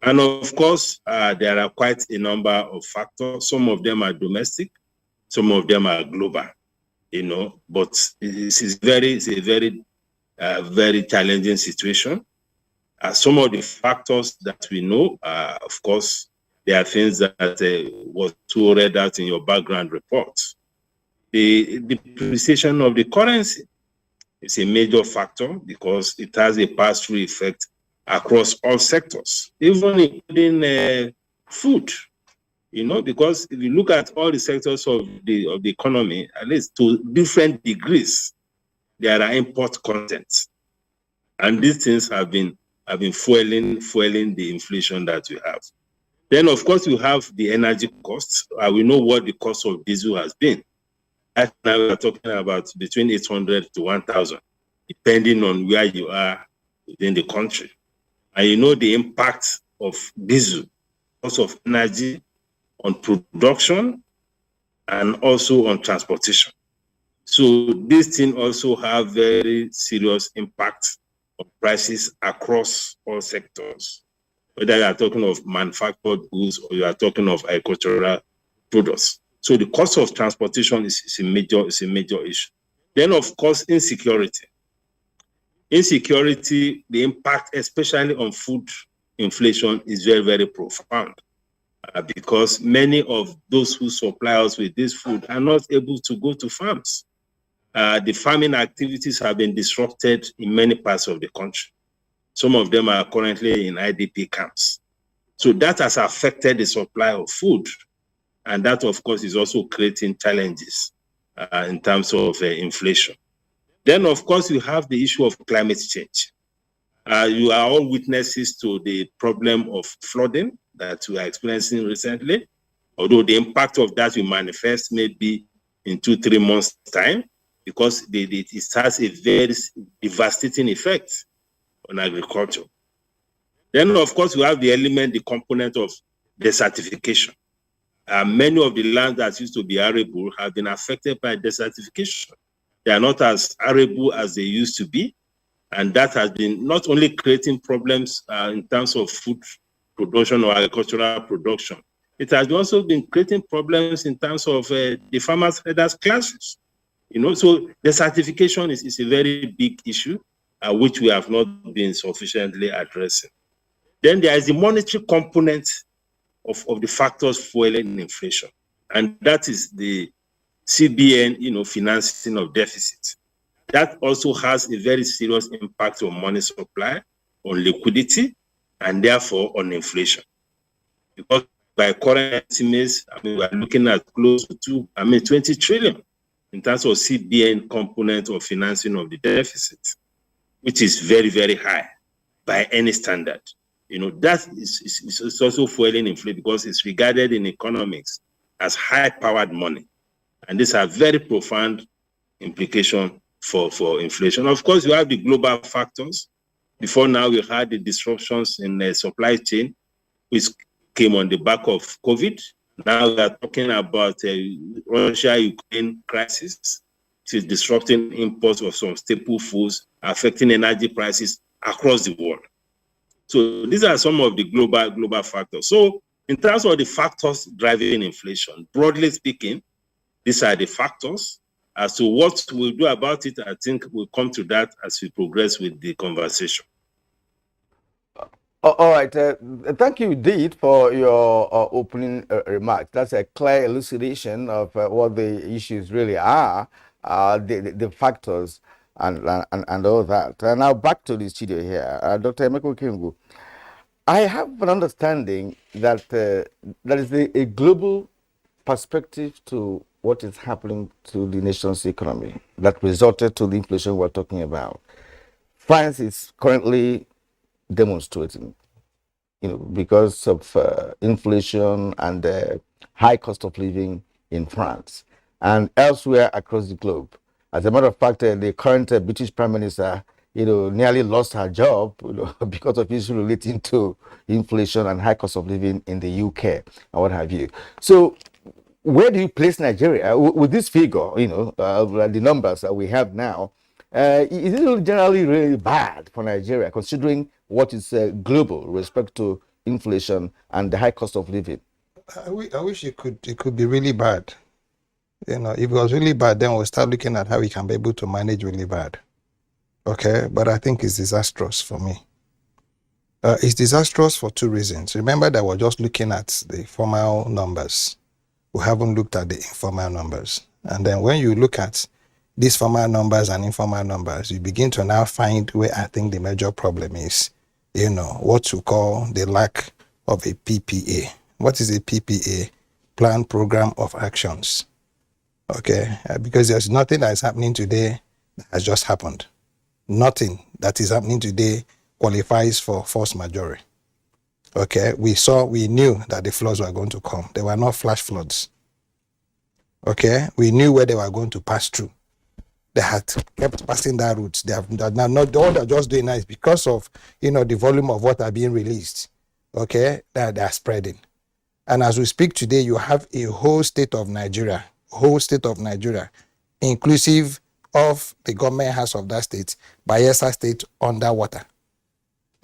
And of course, there are quite a number of factors. Some of them are domestic, some of them are global, but it's a very challenging situation. Some of the factors that we know, of course, there are things that was too read out in your background report. The depreciation of the currency is a major factor because it has a pass-through effect across all sectors, even including food. Because if you look at all the sectors of the economy, at least to different degrees, there are import contents, and these things have been fueling the inflation that we have. Then, of course, you have the energy costs. We know what the cost of diesel has been. Right now, we are talking about between 800 to 1,000, depending on where you are within the country. And the impact of diesel, cost of energy on production and also on transportation. So these things also have very serious impact on prices across all sectors, whether you are talking of manufactured goods or you are talking of agricultural products. So the cost of transportation is a major issue. Then, of course, insecurity. Insecurity, the impact, especially on food inflation, is very, very profound because many of those who supply us with this food are not able to go to farms. The farming activities have been disrupted in many parts of the country. Some of them are currently in IDP camps. So that has affected the supply of food. And that, of course, is also creating challenges in terms of inflation. Then, of course, you have the issue of climate change. You are all witnesses to the problem of flooding that we are experiencing recently, although the impact of that will manifest maybe in 2-3 months' time, because it has a very devastating effect on agriculture. Then, of course, we have the component of desertification. Many of the lands that used to be arable have been affected by desertification. They are not as arable as they used to be, and that has been not only creating problems in terms of food production or agricultural production, it has also been creating problems in terms of the farmers' herders classes. So desertification is a very big issue, which we have not been sufficiently addressing. Then there is the monetary component of the factors fueling inflation, and that is the CBN, financing of deficits. That also has a very serious impact on money supply, on liquidity, and therefore on inflation. Because by current estimates, we are looking at close to 20 trillion in terms of CBN component of financing of the deficit, which is very, very high by any standard. That is also fueling inflation because it's regarded in economics as high-powered money. And these are very profound implications for inflation. Of course, you have the global factors. Before now, we had the disruptions in the supply chain, which came on the back of COVID. Now we are talking about Russia-Ukraine crisis, which is disrupting imports of some staple foods, affecting energy prices across the world. So these are some of the global factors. So in terms of the factors driving inflation, broadly speaking, these are the factors. As to what we'll do about it, I think we'll come to that as we progress with the conversation. All right. Thank you, Deed, for your opening remarks. That's a clear elucidation of what the issues really are, the factors, and all that. Now back to the studio here, Dr. Emeko Kingu. I have an understanding that there is a global perspective to what is happening to the nation's economy that resulted to the inflation we're talking about. France is currently demonstrating, because of inflation and high cost of living in France and elsewhere across the globe. As a matter of fact, the current British Prime Minister, nearly lost her job, because of issues relating to inflation and high cost of living in the UK and what have you. So, where do you place Nigeria with this figure? The numbers that we have now. Is it generally really bad for Nigeria, considering what is global with respect to inflation and the high cost of living? I wish it could be really bad. If it was really bad, then we'll start looking at how we can be able to manage really bad. Okay, but I think it's disastrous for me. It's disastrous for two reasons. Remember that we're just looking at the formal numbers. We haven't looked at the informal numbers. And then when you look at these formal numbers and informal numbers, you begin to now find where I think the major problem is, what you call the lack of a PPA. What is a PPA? Plan, program of actions. Okay, because there's nothing that is happening today that has just happened. Nothing that is happening today qualifies for force majeure. Okay, we knew that the floods were going to come. They were not flash floods. Okay, we knew where they were going to pass through. They had kept passing that route. They have not all they're just doing now is because of the volume of water being released. Okay, that they are spreading. And as we speak today, you have a whole state of Nigeria, inclusive of the government house of that state, Bayelsa State, underwater.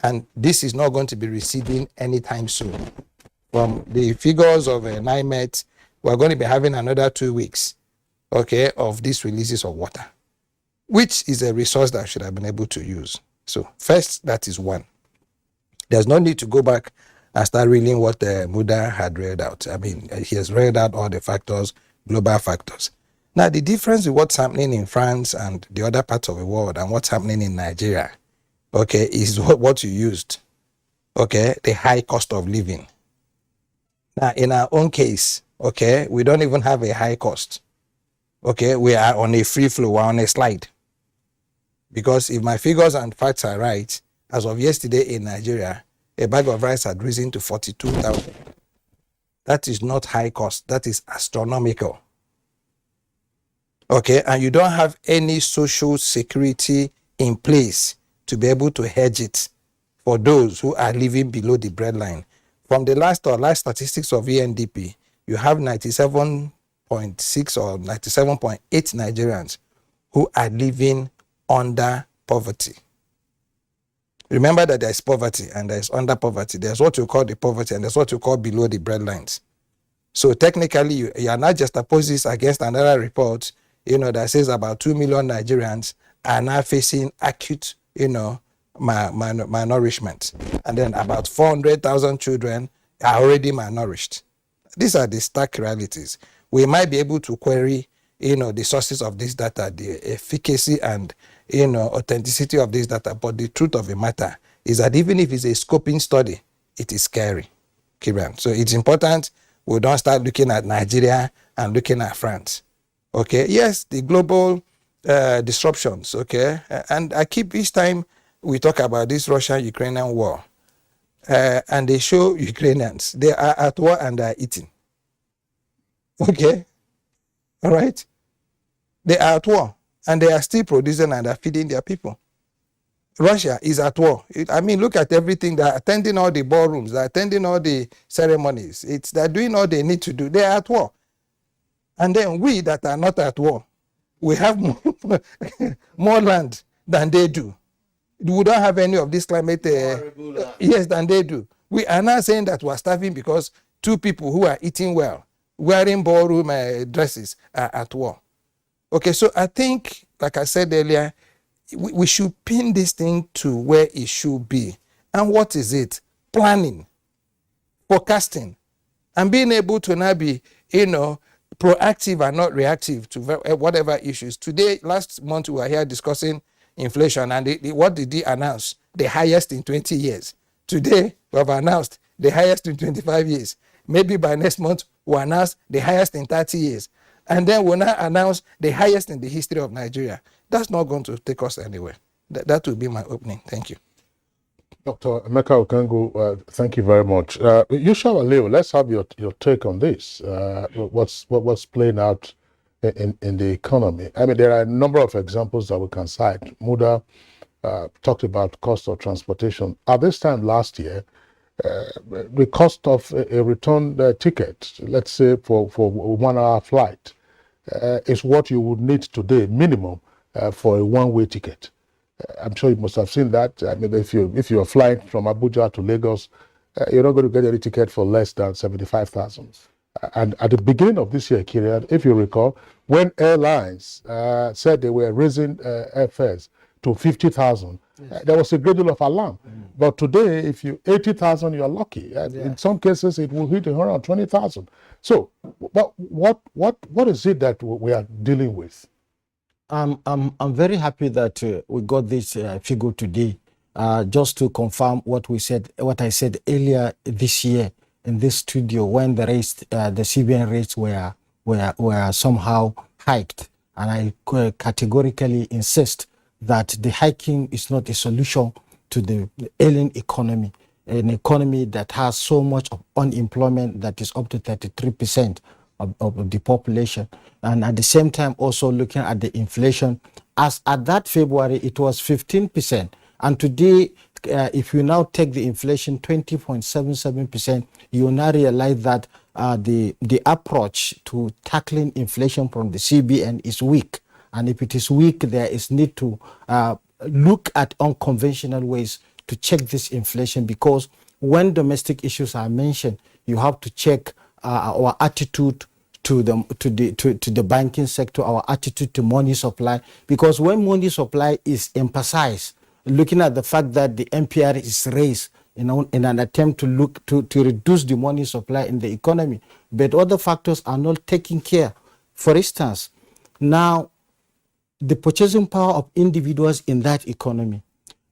And this is not going to be receding anytime soon. From the figures of NIMET, we're going to be having another 2 weeks, okay, of these releases of water, which is a resource that I should have been able to use. So first, that is one. There's no need to go back and start reading what Muda had read out. I mean, he has read out all the factors, global factors. Now, the difference with what's happening in France and the other parts of the world and what's happening in Nigeria, okay, is what you used, okay, the high cost of living. Now, in our own case, okay, we don't even have a high cost. Okay, we are on a free flow, we're on a slide. Because if my figures and facts are right, as of yesterday in Nigeria, a bag of rice had risen to 42,000. That is not high cost, that is astronomical. Okay, and you don't have any social security in place to be able to hedge it for those who are living below the breadline. From the last statistics of ENDP, you have 97.6 or 97.8 Nigerians who are living under poverty. Remember that there is poverty and there is under poverty. There's what you call the poverty and there's what you call below the breadlines. So technically, you are not just opposing this against another report, that says about 2 million Nigerians are now facing acute, malnourishment. And then about 400,000 children are already malnourished. These are the stark realities. We might be able to query, the sources of this data, the efficacy and, authenticity of this data. But the truth of the matter is that even if it's a scoping study, it is scary, Kiran. So it's important we don't start looking at Nigeria and looking at France. Okay, yes, the global disruptions, okay? And I keep, each time we talk about this Russian-Ukrainian war, and they show Ukrainians, they are at war and they are eating. Okay, all right? They are at war and they are still producing and are feeding their people. Russia is at war. I mean, look at everything. They're attending all the ballrooms. They're attending all the ceremonies. They're doing all they need to do. They're at war. And then we that are not at war, we have more land than they do. We don't have any of this climate, yes, than they do. We are now saying that we're starving because two people who are eating well, wearing ballroom dresses, are at war. Okay, so I think, like I said earlier, we should pin this thing to where it should be. And what is it? planning, forecasting, and being able to now be, proactive and not reactive to whatever issues. Today, last month, we were here discussing inflation, and what did he announce? The highest in 20 years. Today, we have announced the highest in 25 years. Maybe by next month, we'll announce the highest in 30 years. And then we'll now announce the highest in the history of Nigeria. That's not going to take us anywhere. That will be my opening. Thank you. Dr. Emeka Okengu, thank you very much. Yusha Leo, let's have your take on this. What's playing out in the economy? I mean, there are a number of examples that we can cite. Muda talked about cost of transportation. At this time last year, the cost of a return ticket, let's say for a 1 hour flight, is what you would need today, minimum, for a one-way ticket. I'm sure you must have seen that. I mean, if you're flying from Abuja to Lagos, you're not going to get any ticket for less than 75,000. And at the beginning of this year, Kirian, if you recall, when airlines said they were raising airfares to 50,000, there was a great deal of alarm. But today, if you 80,000, you're lucky. In some cases, it will hit 120,000. So, what is it that we are dealing with? I'm very happy that we got this figure today, just to confirm what I said earlier this year in this studio when the CBN rates were somehow hiked, and I categorically insist that the hiking is not a solution to the ailing economy, an economy that has so much of unemployment that is up to 33% of the population, and at the same time also looking at the inflation. As at that February, it was 15%, and today, if you now take the inflation 20.77%, you now realize that the approach to tackling inflation from the CBN is weak, and if it is weak, there is need to look at unconventional ways to check this inflation, because when domestic issues are mentioned, you have to check our attitude to the banking sector, our attitude to money supply, because when money supply is emphasized, looking at the fact that the MPR is raised, in an attempt to reduce the money supply in the economy, but other factors are not taken care. For instance, now the purchasing power of individuals in that economy,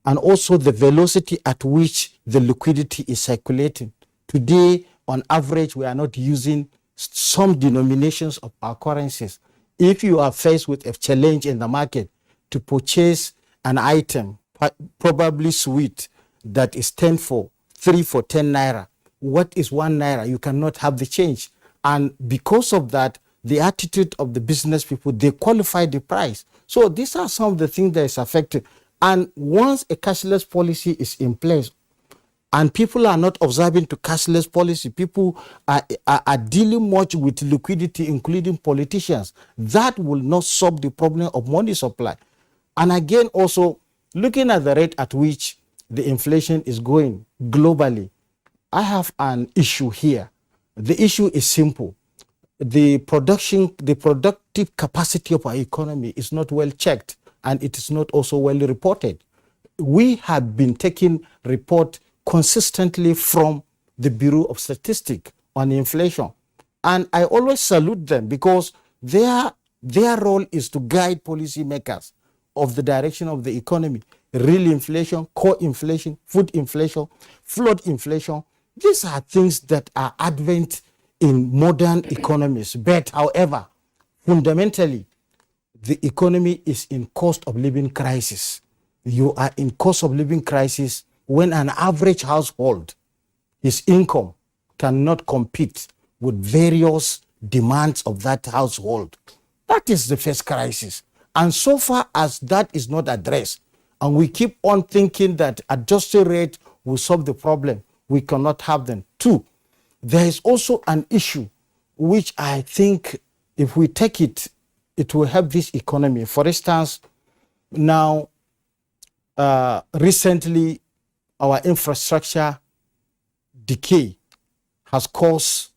and also the velocity at which the liquidity is circulating. Today, on average, we are not using some denominations of our currencies. If you are faced with a challenge in the market to purchase an item, probably sweet, that is 3 for 10 naira, what is 1 naira? You cannot have the change. And because of that, the attitude of the business people, they qualify the price. So these are some of the things that is affected. And once a cashless policy is in place, and people are not observing to cashless policy, people are dealing much with liquidity, including politicians, that will not solve the problem of money supply. And again, also, looking at the rate at which the inflation is going globally, I have an issue here. The issue is simple. The productive capacity of our economy is not well checked, and it is not also well reported. We have been taking report consistently from the Bureau of Statistics on inflation, and I always salute them, because their role is to guide policymakers of the direction of the economy. Real inflation, core inflation, food inflation, flood inflation, these are things that are advent in modern economies. But however, fundamentally, the economy is in cost of living crisis. You are in cost of living crisis when an average household, his income cannot compete with various demands of that household. That is the first crisis. And so far as that is not addressed, and we keep on thinking that adjusted rate will solve the problem, we cannot have them. Two, there is also an issue which I think if we take it, it will help this economy. For instance, now, recently, our infrastructure decay has caused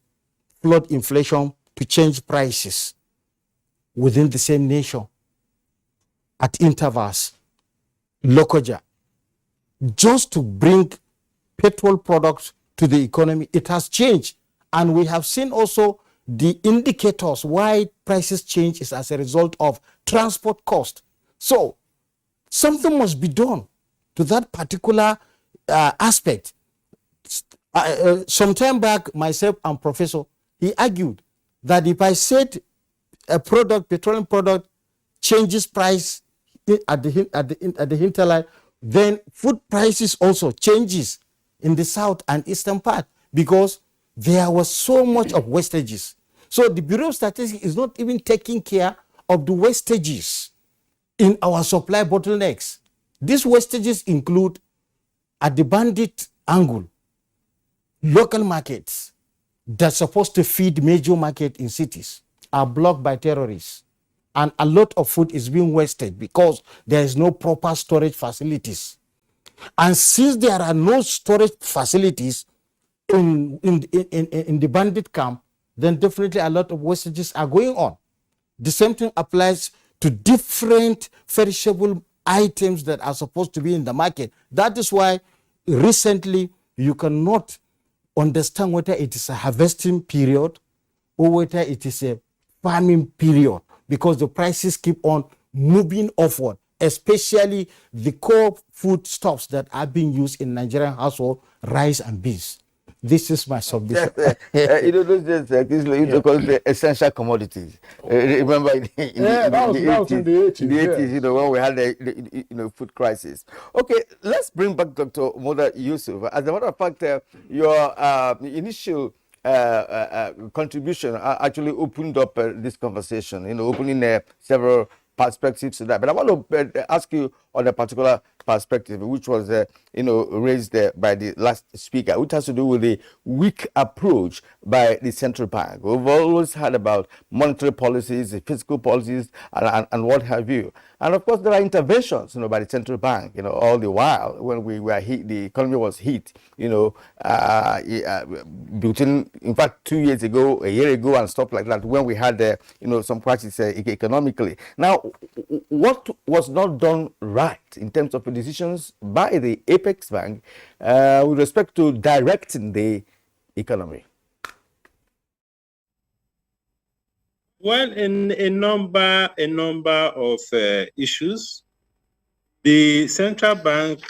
flood inflation to change prices within the same nation at intervals. Lokoja, just to bring petrol products to the economy, it has changed. And we have seen also the indicators why prices change is as a result of transport cost. So something must be done to that particular aspect. Some time back, myself and Professor, he argued that if I said a product, petroleum product, changes price at the hinterland, then food prices also changes in the south and eastern part because there was so much of wastages. So the Bureau of Statistics is not even taking care of the wastages in our supply bottlenecks. These wastages include, at the bandit angle, local markets that's supposed to feed major market in cities are blocked by terrorists. And a lot of food is being wasted because there is no proper storage facilities. And since there are no storage facilities in the bandit camp, then definitely a lot of wastages are going on. The same thing applies to different perishable items that are supposed to be in the market. That is why recently you cannot understand whether it is a harvesting period or whether it is a farming period, because the prices keep on moving upward, especially the core foodstuffs that are being used in Nigerian household, rice and beans. This is my submission. Those days, call the essential commodities. Remember in the 80s, when we had the food crisis. Okay, let's bring back Dr. Moda Yusuf. As a matter of fact, your initial contribution actually opened up this conversation, opening several perspectives to that. But I want to ask you on a particular perspective, which was, raised by the last speaker, which has to do with the weak approach by the central bank. We've always heard about monetary policies, fiscal policies, and what have you. And of course, there are interventions, by the central bank, all the while when we were hit, the economy was hit, between, in fact, 2 years ago, a year ago, and stuff like that, when we had, some crisis economically. Now, what was not done right in terms of decisions by the Apex Bank with respect to directing the economy? Well, in a number of issues, the central bank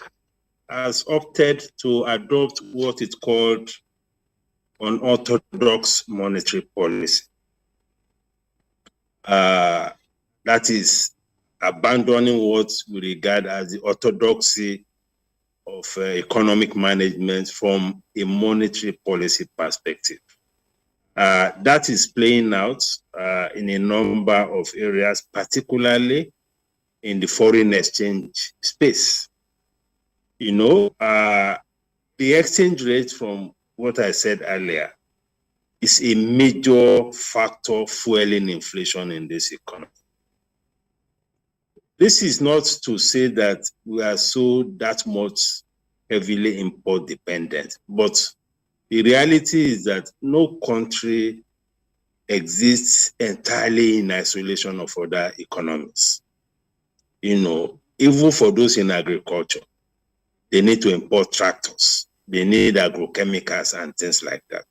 has opted to adopt what is called unorthodox monetary policy. That is abandoning what we regard as the orthodoxy of economic management from a monetary policy perspective. That is playing out in a number of areas, particularly in the foreign exchange space. The exchange rate, from what I said earlier, is a major factor fueling inflation in this economy. This is not to say that we are that much heavily import dependent, but the reality is that no country exists entirely in isolation of other economies. Even for those in agriculture, they need to import tractors, they need agrochemicals and things like that.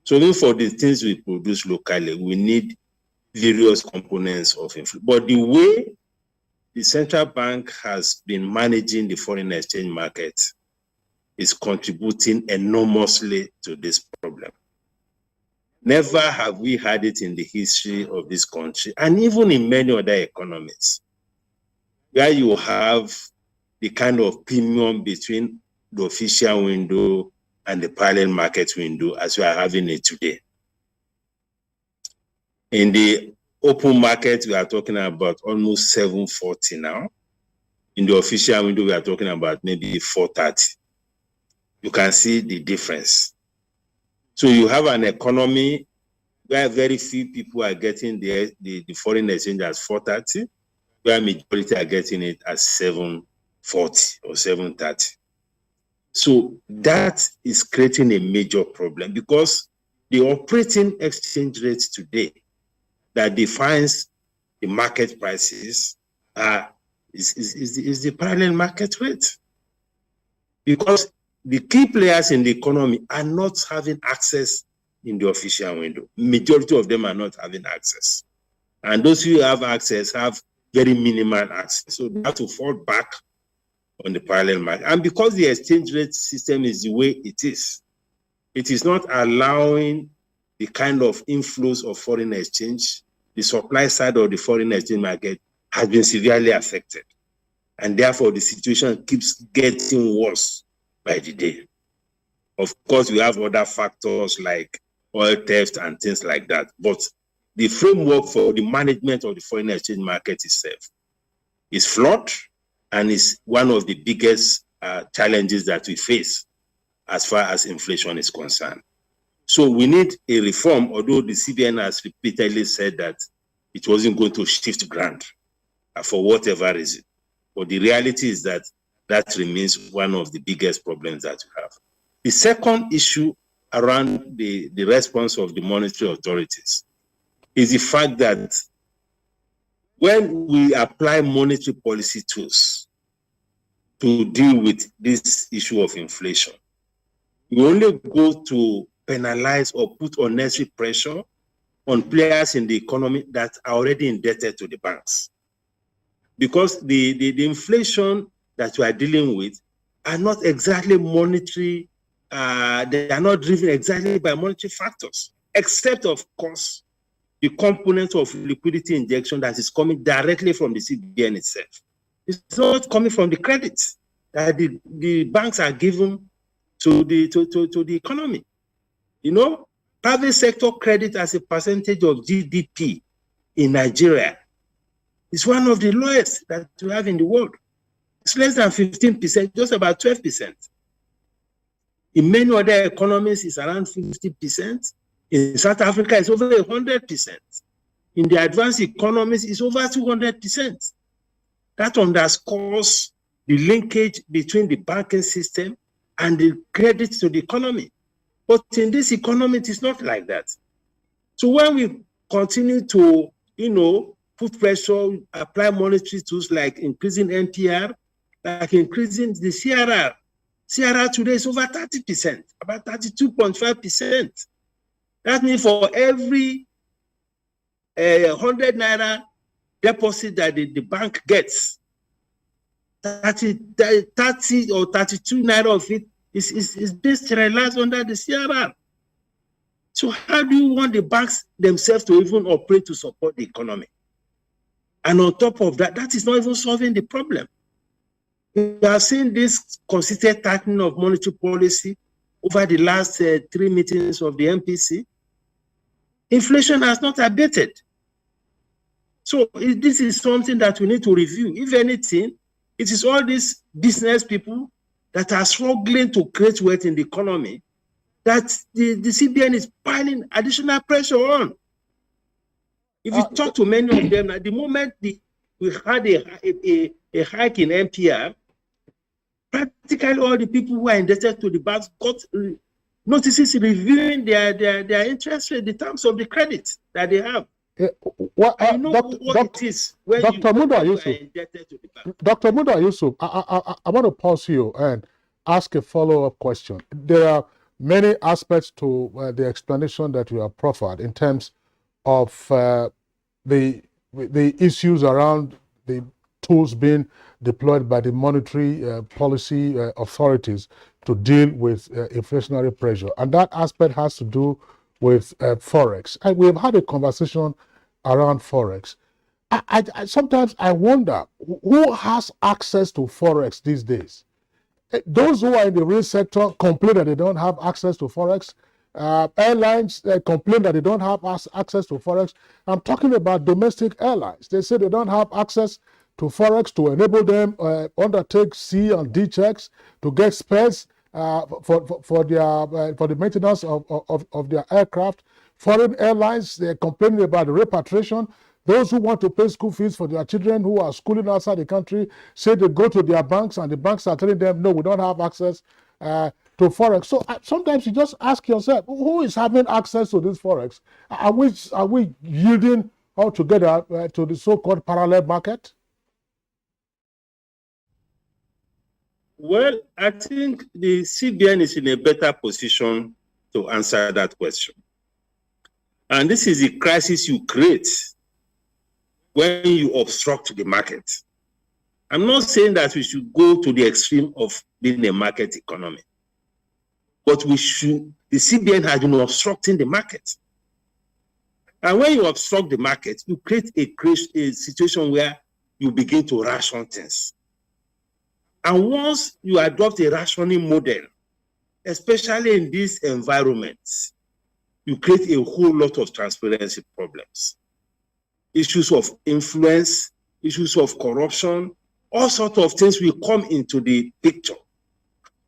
So even for the things we produce locally, we need various components of inflation. But the way the central bank has been managing the foreign exchange market is contributing enormously to this problem. Never have we had it in the history of this country, and even in many other economies, where you have the kind of premium between the official window and the parallel market window as we are having it today. In the open market, we are talking about almost 740 now. In the official window, we are talking about maybe 430. You can see the difference. So you have an economy where very few people are getting the foreign exchange at 430, where majority are getting it at 740 or 730. So that is creating a major problem, because the operating exchange rate today that defines the market prices is the parallel market rate. Because the key players in the economy are not having access in the official window. Majority of them are not having access. And those who have access have very minimal access. So they have to fall back on the parallel market. And because the exchange rate system is the way it is not allowing the kind of inflows of foreign exchange. The supply side of the foreign exchange market has been severely affected. And therefore, the situation keeps getting worse by the day. Of course, we have other factors like oil theft and things like that. But the framework for the management of the foreign exchange market itself is flawed and is one of the biggest challenges that we face as far as inflation is concerned. So we need a reform, although the CBN has repeatedly said that it wasn't going to shift ground for whatever reason. But the reality is that that remains one of the biggest problems that we have. The second issue around the response of the monetary authorities is the fact that when we apply monetary policy tools to deal with this issue of inflation, we only go to penalize or put unnecessary pressure on players in the economy that are already indebted to the banks. Because the inflation that we are dealing with are not exactly monetary, they are not driven exactly by monetary factors, except, of course, the component of liquidity injection that is coming directly from the CBN itself. It's not coming from the credits that the banks are given to the economy. You know, private sector credit as a percentage of GDP in Nigeria is one of the lowest that we have in the world. It's less than 15%, just about 12%. In many other economies, it's around 50%. In South Africa, it's over 100%. In the advanced economies, it's over 200%. That underscores the linkage between the banking system and the credit to the economy. But in this economy, it is not like that. So when we continue to, put pressure, apply monetary tools like increasing NTR, like increasing the CRR. CRR today is over 30%, about 32.5%. That means for every 100 naira deposit that the bank gets, 30 or 32 naira of it is based realized under the CRR. So how do you want the banks themselves to even operate to support the economy? And on top of that, that is not even solving the problem. We have seen this consistent tightening of monetary policy over the last 3 meetings of the MPC. Inflation has not abated. So this is something that we need to review. If anything, it is all these business people that are struggling to create wealth in the economy that the CBN is piling additional pressure on. If you talk to many of them, at the moment we had a hike in NPR, practically all the people who are indebted to the banks got notices reviewing their interest rate, the terms of the credit that they have. I know what it is when Dr. Muda you Yusuf, are indebted to the bank. Dr. Muda Yusuf, I want to pause you and ask a follow-up question. There are many aspects to the explanation that you have proffered in terms of the issues around the tools being deployed by the monetary policy authorities to deal with inflationary pressure. And that aspect has to do with Forex. And we have had a conversation around Forex. Sometimes I wonder who has access to Forex these days. Those who are in the real sector complain that they don't have access to Forex. Airlines complain that they don't have access to Forex. I'm talking about domestic airlines. They say they don't have access to Forex to enable them undertake C and D checks to get spares for the maintenance of their aircraft. Foreign airlines, they're complaining about the repatriation. Those who want to pay school fees for their children who are schooling outside the country say they go to their banks and the banks are telling them, no, we don't have access to Forex. So sometimes you just ask yourself, who is having access to this Forex? Are we yielding altogether to the so-called parallel market? Well, I think the CBN is in a better position to answer that question. And this is the crisis you create when you obstruct the market. I'm not saying that we should go to the extreme of being a market economy, but the CBN has been obstructing the market. And when you obstruct the market, you create a situation where you begin to ration things. And once you adopt a rationing model, especially in these environments, you create a whole lot of transparency problems. Issues of influence, issues of corruption, all sorts of things will come into the picture,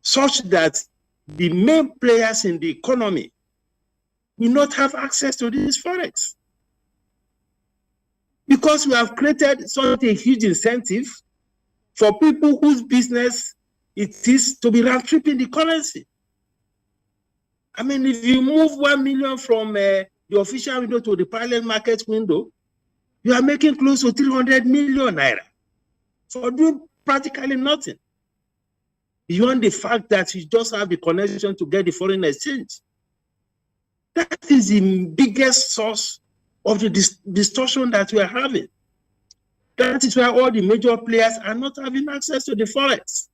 such that the main players in the economy will not have access to this forex. Because we have created such a huge incentive for people whose business it is to be round-tripping the currency. I mean, if you move 1 million from the official window to the parallel market window, you are making close to 300 million naira for doing practically nothing. Beyond the fact that you just have the connection to get the foreign exchange. That is the biggest source of the distortion that we are having. That is why all the major players are not having access to the forex.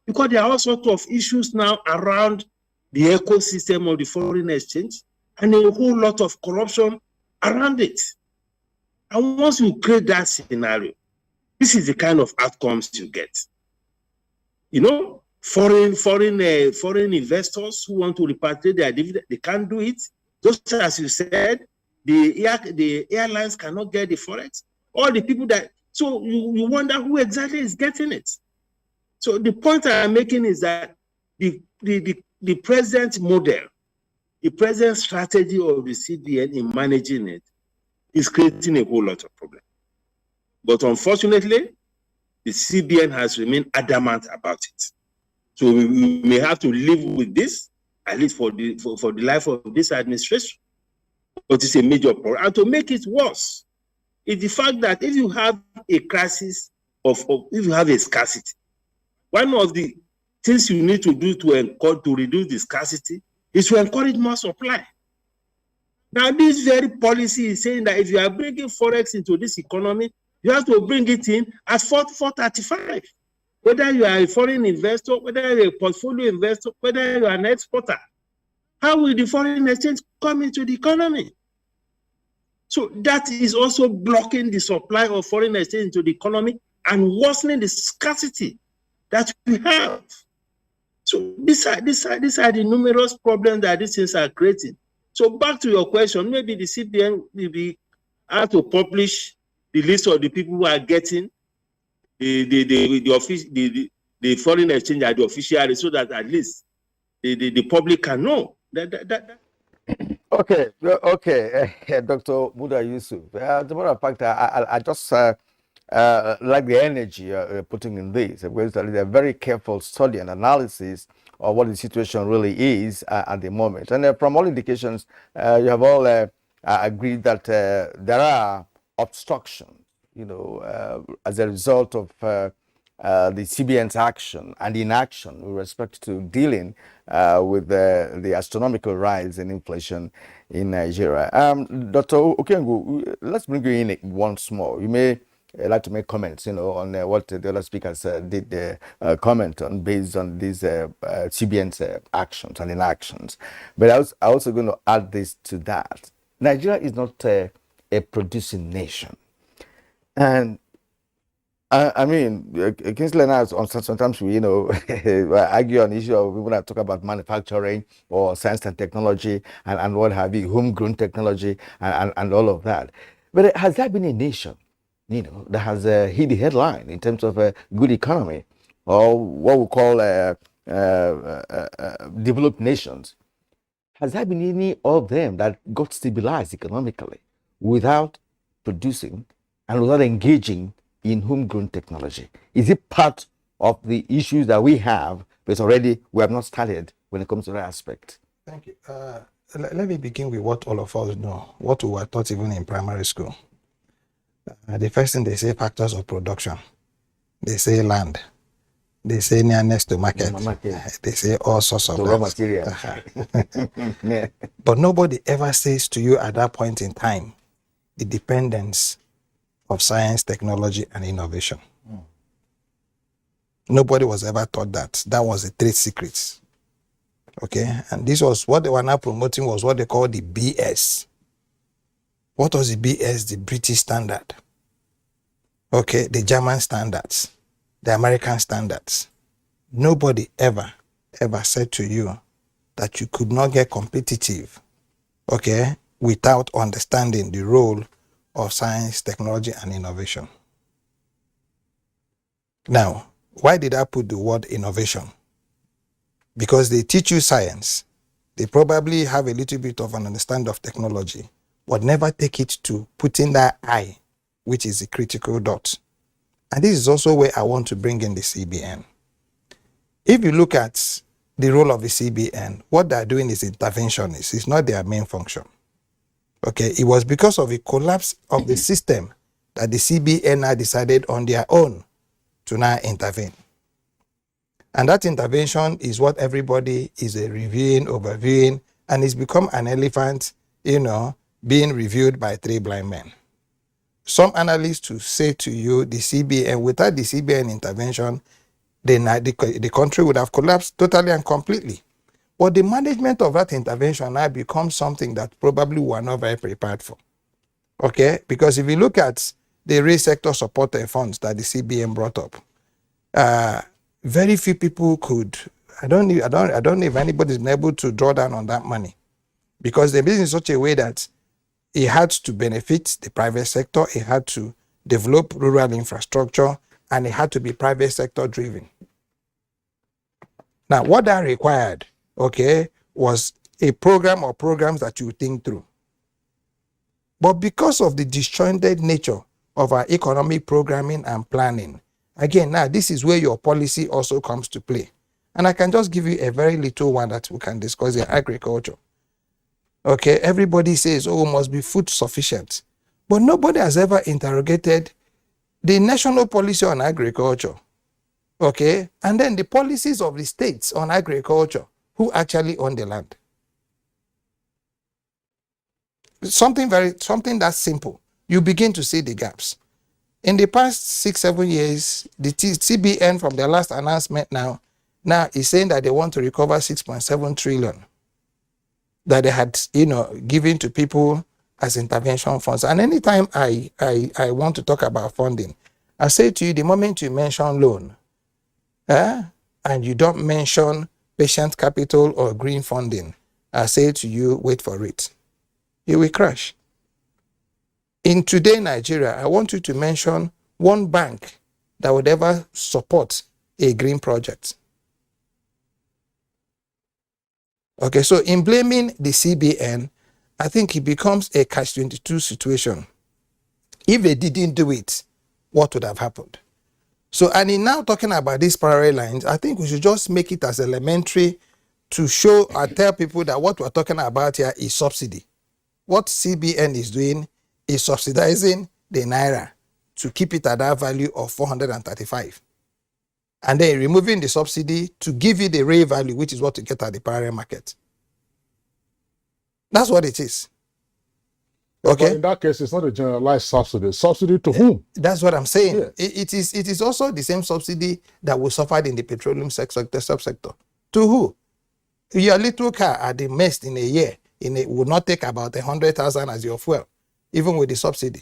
Because there are all sorts of issues now around the ecosystem of the foreign exchange and a whole lot of corruption around it. And once you create that scenario, this is the kind of outcomes you get. You know, foreign investors who want to repatriate their dividend, they can't do it. Just as you said, the airlines cannot get the forex. All the people that, so you wonder who exactly is getting it. So the point I'm making is that the present model, the present strategy of the CBN in managing it is creating a whole lot of problems. But unfortunately, the CBN has remained adamant about it. So we may have to live with this, at least for the life of this administration. But it's a major problem. And to make it worse, is the fact that if you have a crisis if you have a scarcity, one of the things you need to do to reduce the scarcity is to encourage more supply. Now, this very policy is saying that if you are bringing forex into this economy, you have to bring it in at 435. Whether you are a foreign investor, whether you are a portfolio investor, whether you are an exporter, how will the foreign exchange come into the economy? So that is also blocking the supply of foreign exchange into the economy and worsening the scarcity that we have. So these are the numerous problems that these things are creating. So back to your question, maybe the CBN will be have to publish the list of the people who are getting the foreign exchange at the official, so that at least the public can know that. Okay, Dr. Buda Yusuf. As a matter of fact, I just like the energy you're putting in this, because it's a very careful study and analysis of what the situation really is at the moment. And from all indications, you have all agreed that there are obstructions, you know, as a result of the CBN's action and inaction with respect to dealing with the astronomical rise in inflation in Nigeria. Dr. Okengu, let's bring you in once more. You may like to make comments, you know, on what the other speakers did comment on based on these CBN's actions and inactions. But I was also going to add this to that. Nigeria is not a producing nation. And I mean, Kingsley and I, sometimes we, you know, argue on the issue of people that talk about manufacturing or science and technology and what have you, homegrown technology and all of that. But has there been a nation, you know, that has hit the headline in terms of a good economy, or what we call developed nations? Has there been any of them that got stabilized economically without producing and without engaging in homegrown technology? Is it part of the issues that we have, but already we have not started when it comes to that aspect? Thank you. Let me begin with what all of us know, what we were taught even in primary school. The first thing they say, factors of production. They say land. They say nearness to market. Market. They say all sorts of So that. raw material. Yeah. But nobody ever says to you at that point in time the dependence of science, technology, and innovation. Nobody was ever taught that. That was the trade secrets. Okay? And this was what they were now promoting, was what they call the BS. What was the BS? The British standard. Okay? The German standards. The American standards. Nobody ever said to you that you could not get competitive, okay, without understanding the role of science, technology, and innovation. Now, why did I put the word innovation? Because they teach you science. They probably have a little bit of an understanding of technology, but never take it to putting that I, which is the critical dot. And this is also where I want to bring in the CBN. If you look at the role of the CBN, what they're doing is interventionist. It's not their main function. Okay, it was because of the collapse of the system that the CBN now decided on their own to now intervene. And that intervention is what everybody is reviewing, overviewing, and it's become an elephant, being reviewed by three blind men. Some analysts will say to you, the CBN, without the CBN intervention, the country would have collapsed totally and completely. But the management of that intervention now becomes something that probably we are not very prepared for. Okay? Because if you look at the real sector support funds that the CBN brought up, very few people could. I don't know if anybody's been able to draw down on that money, because they're business in such a way that it had to benefit the private sector, it had to develop rural infrastructure, and it had to be private sector driven. Now, what that required, okay, was a program or programs that you think through. But because of the disjointed nature of our economic programming and planning, again, now this is where your policy also comes to play. And I can just give you a very little one that we can discuss in agriculture. Okay, everybody says, oh, must be food sufficient. But nobody has ever interrogated the national policy on agriculture. Okay, and then the policies of the states on agriculture, who actually own the land. Something that's simple. You begin to see the gaps. In the past 6-7 years, the CBN from their last announcement now is saying that they want to recover 6.7 trillion that they had, given to people as intervention funds. And anytime I want to talk about funding, I say to you, the moment you mention loan, and you don't mention patient capital or green funding, I say to you, wait for it. You will crash. In today Nigeria, I want you to mention one bank that would ever support a green project. Okay, so in blaming the CBN, I think it becomes a catch-22 situation. If they didn't do it, what would have happened? So, and in now talking about these parallel lines, I think we should just make it as elementary to show or tell people that what we're talking about here is subsidy. What CBN is doing is subsidizing the naira to keep it at that value of 435. And then removing the subsidy to give you the real value, which is what you get at the parallel market. That's what it is. Okay. But in that case, it's not a generalized subsidy. Subsidy to whom? That's what I'm saying. Yeah. It is also the same subsidy that was suffered in the petroleum subsector. To who? Your little car at the most in a year would not take about 100,000 as your fuel, even with the subsidy.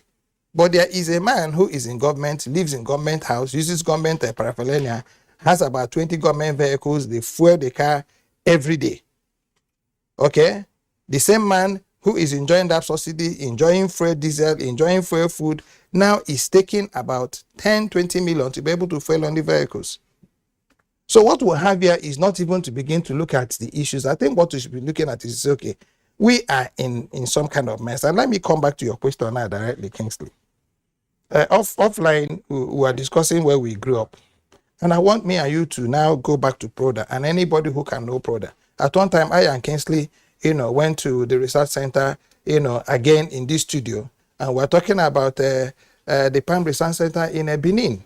But there is a man who is in government, lives in government house, uses government paraphernalia, has about 20 government vehicles, they fuel the car every day. Okay? The same man who is enjoying that subsidy, enjoying fuel diesel, enjoying fuel food, now is taking about 10, 20 million to be able to fuel on the vehicles. So what we have here is not even to begin to look at the issues. I think what we should be looking at is, okay, we are in some kind of mess. And let me come back to your question now directly, Kingsley. Offline, we were discussing where we grew up. And I want me and you to now go back to Proda, and anybody who can know Proda. At one time, I and Kingsley, went to the research center, again in this studio, and we're talking about the Palm Research Center in Benin.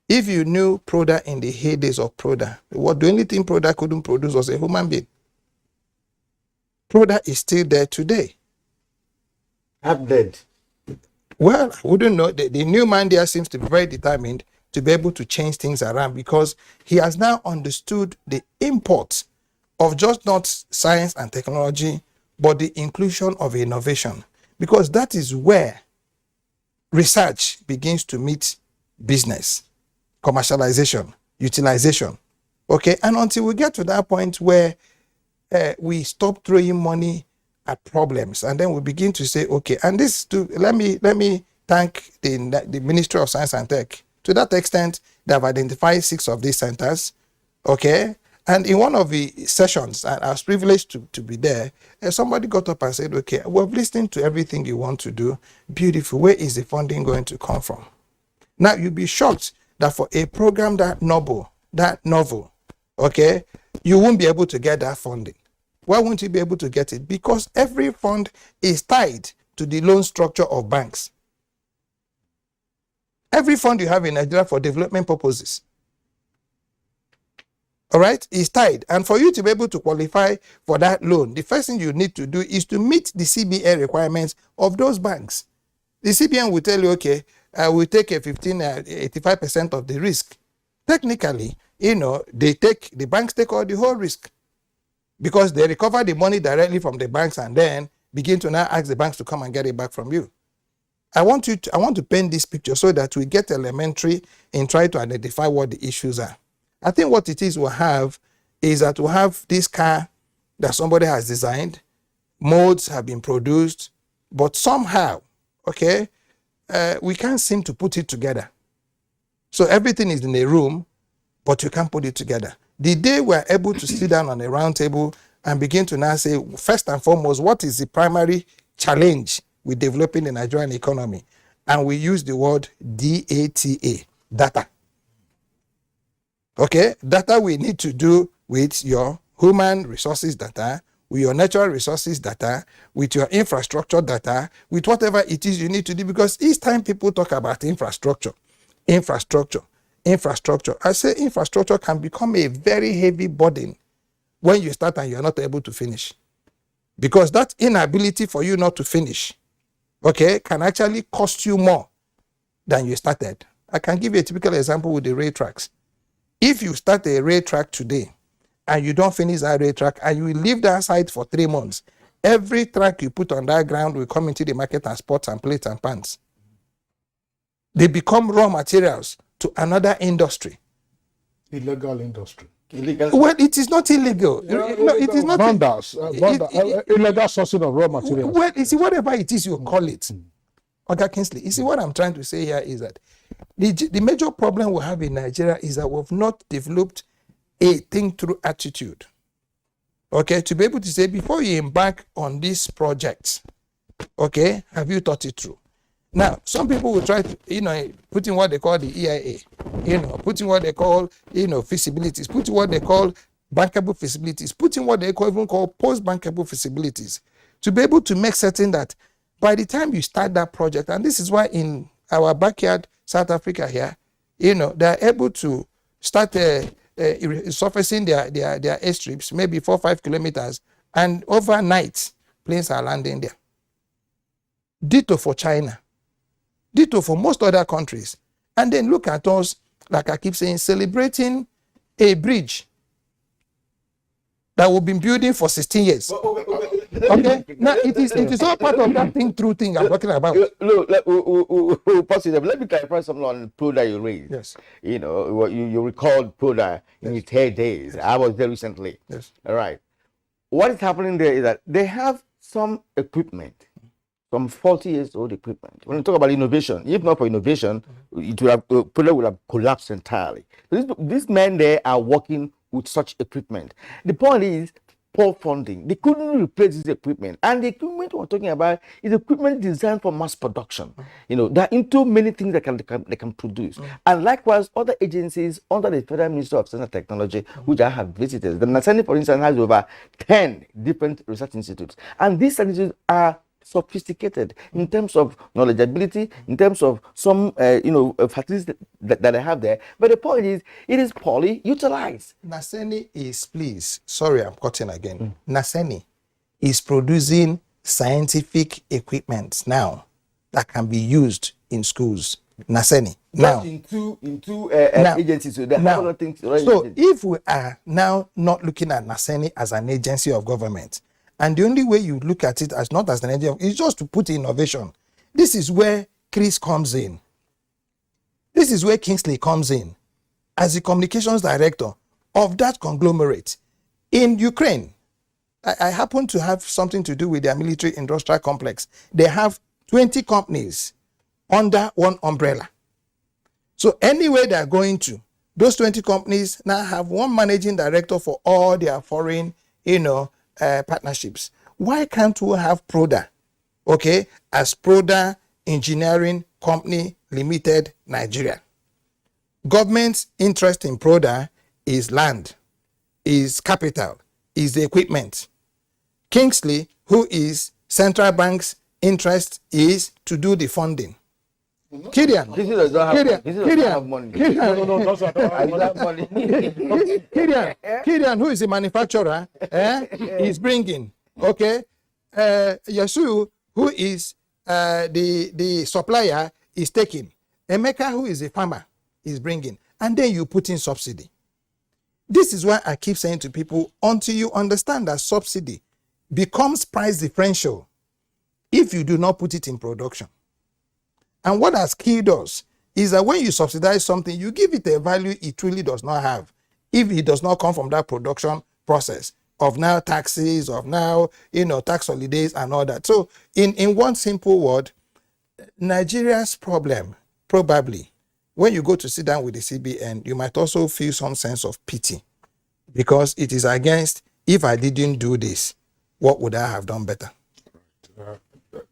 If you knew Proda in the heydays of Proda, the only thing Proda couldn't produce was a human being. Proda is still there today. I'm dead. Well, I wouldn't know. The new man there seems to be very determined to be able to change things around because he has now understood the import of just not science and technology, but the inclusion of innovation. Because that is where research begins to meet business, commercialization, utilization. Okay, and until we get to that point where we stop throwing money at problems, and then we begin to say, okay, and this to let me thank the Ministry of Science and Tech. To that extent, they have identified 6 of these centers. Okay, and in one of the sessions, and I was privileged to be there, somebody got up and said, okay, we've listened to everything you want to do. Beautiful. Where is the funding going to come from? Now, you'll be shocked that for a program that novel, okay, you won't be able to get that funding. Why won't you be able to get it? Because every fund is tied to the loan structure of banks. Every fund you have in Nigeria for development purposes, all right, is tied. And for you to be able to qualify for that loan, the first thing you need to do is to meet the CBN requirements of those banks. The CBN will tell you, okay, I will take a 85% of the risk. Technically, the banks take all the whole risk because they recover the money directly from the banks and then begin to now ask the banks to come and get it back from you. I want to paint this picture so that we get elementary in trying to identify what the issues are. I think what it is we'll have is that we'll have this car that somebody has designed, modes have been produced, but somehow, okay, we can't seem to put it together. So everything is in a room, but you can't put it together. The day we're able to sit down on a round table and begin to now say, first and foremost, what is the primary challenge with developing the Nigerian economy? And we use the word DATA, data. Okay, data we need to do with your human resources data, with your natural resources data, with your infrastructure data, with whatever it is you need to do, because each time people talk about infrastructure, I say infrastructure can become a very heavy burden when you start and you're not able to finish. Because that inability for you not to finish, okay, can actually cost you more than you started. I can give you a typical example with the rail tracks. If you start a rail track today and you don't finish that rail track and you leave that site for 3 months, every track you put on that ground will come into the market as pots and plates and pans. They become raw materials to another industry. Illegal industry. Well, it is not illegal. It is not. Illegal sourcing of raw materials. Well, you see, whatever it is you call it. Okay, Kingsley, you see what I'm trying to say here is that the major problem we have in Nigeria is that we've not developed a think-through attitude. Okay, to be able to say, before you embark on this project, okay, have you thought it through? Now, some people will try to, put in what they call the EIA, put in what they call, feasibilities, put in what they call bankable feasibilities, put in what they even call post-bankable feasibilities, to be able to make certain that by the time you start that project, and this is why in our backyard, South Africa here, they're able to start surfacing their airstrips, maybe 4 or 5 kilometers, and overnight, planes are landing there. Ditto for China. Ditto for most other countries. And then look at us, like I keep saying, celebrating a bridge that we've been building for 16 years. Okay? Now, it is all part of that thing-through thing I'm talking about. Look, let me clarify something on Proda you raised. Yes. You recalled Proda in its heydays. Yes. I was there recently. Yes. All right. What is happening there is that they have some equipment, some 40 years old equipment. When you talk about innovation, if not for innovation, Proda would have collapsed entirely. These men there are working with such equipment. The point is poor funding. They couldn't replace this equipment, and the equipment we're talking about is equipment designed for mass production. There are into many things that they can produce. And likewise, other agencies under the Federal Ministry of Science and Technology, which I have visited, the National, for instance, has over 10 different research institutes, and these institutes are sophisticated in terms of knowledgeability, in terms of some, facilities that I have there. But the point is, it is poorly utilized. Naseni is, please, sorry, I'm cutting again. Naseni is producing scientific equipment now that can be used in schools. Naseni. Now, in two agencies, so they have other things. So if we are now not looking at Naseni as an agency of government, and the only way you look at it as not as an agency, is just to put innovation. This is where Chris comes in. This is where Kingsley comes in as the communications director of that conglomerate. In Ukraine, I happen to have something to do with their military industrial complex. They have 20 companies under one umbrella. So anywhere they are going to, those 20 companies now have one managing director for all their foreign, partnerships. Why can't we have Proda, as Proda Engineering Company Limited, Nigeria? Government's interest in Proda is land, is capital, is the equipment. Kingsley, who is central bank's interest, is to do the funding. Kirian, Kirian, who is the manufacturer, is bringing. Yasu, who is the supplier, is taking. Emeka, who is a farmer, is bringing. And then you put in subsidy. This is why I keep saying to people, until you understand that subsidy becomes price differential if you do not put it in production. And what has killed us is that when you subsidize something, you give it a value it truly does not have if it does not come from that production process of now taxes, of now, tax holidays and all that. So in one simple word, Nigeria's problem, probably, when you go to sit down with the CBN, you might also feel some sense of pity because it is against, if I didn't do this, what would I have done better?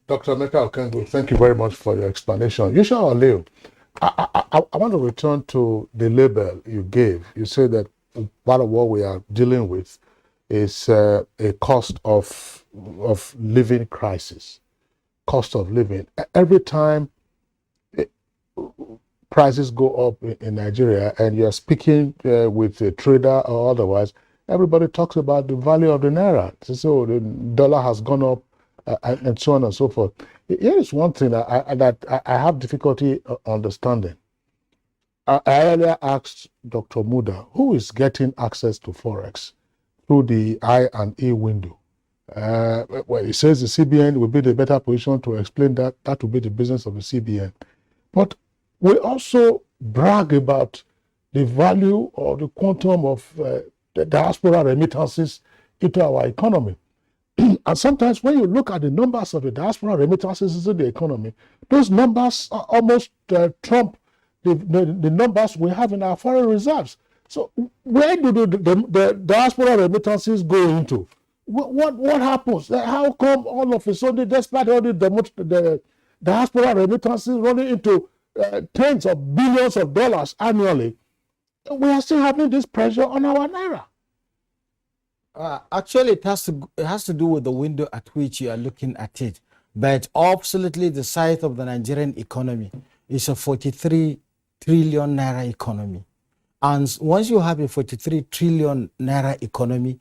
Dr. Meka Okengo, thank you very much for your explanation. Yusha Oleo, I want to return to the label you gave. You said that part of what we are dealing with is a cost of living crisis, cost of living. Every time prices go up in Nigeria and you're speaking with a trader or otherwise, everybody talks about the value of the naira. So the dollar has gone up and so on and so forth. Here is one thing that I have difficulty understanding. I earlier asked Dr. Muda, who is getting access to Forex through the I&E window? Well, he says the CBN will be in a better position to explain that. That will be the business of the CBN. But we also brag about the value or the quantum of the diaspora remittances into our economy. And sometimes when you look at the numbers of the diaspora remittances into the economy, those numbers are almost trump the numbers we have in our foreign reserves. So where do the diaspora remittances go into? What happens? How come all of a sudden, despite all the diaspora remittances running into tens of billions of dollars annually, we are still having this pressure on our naira? Actually, it has to do with the window at which you are looking at it. But absolutely, the size of the Nigerian economy is a 43 trillion naira economy. And once you have a 43 trillion naira economy,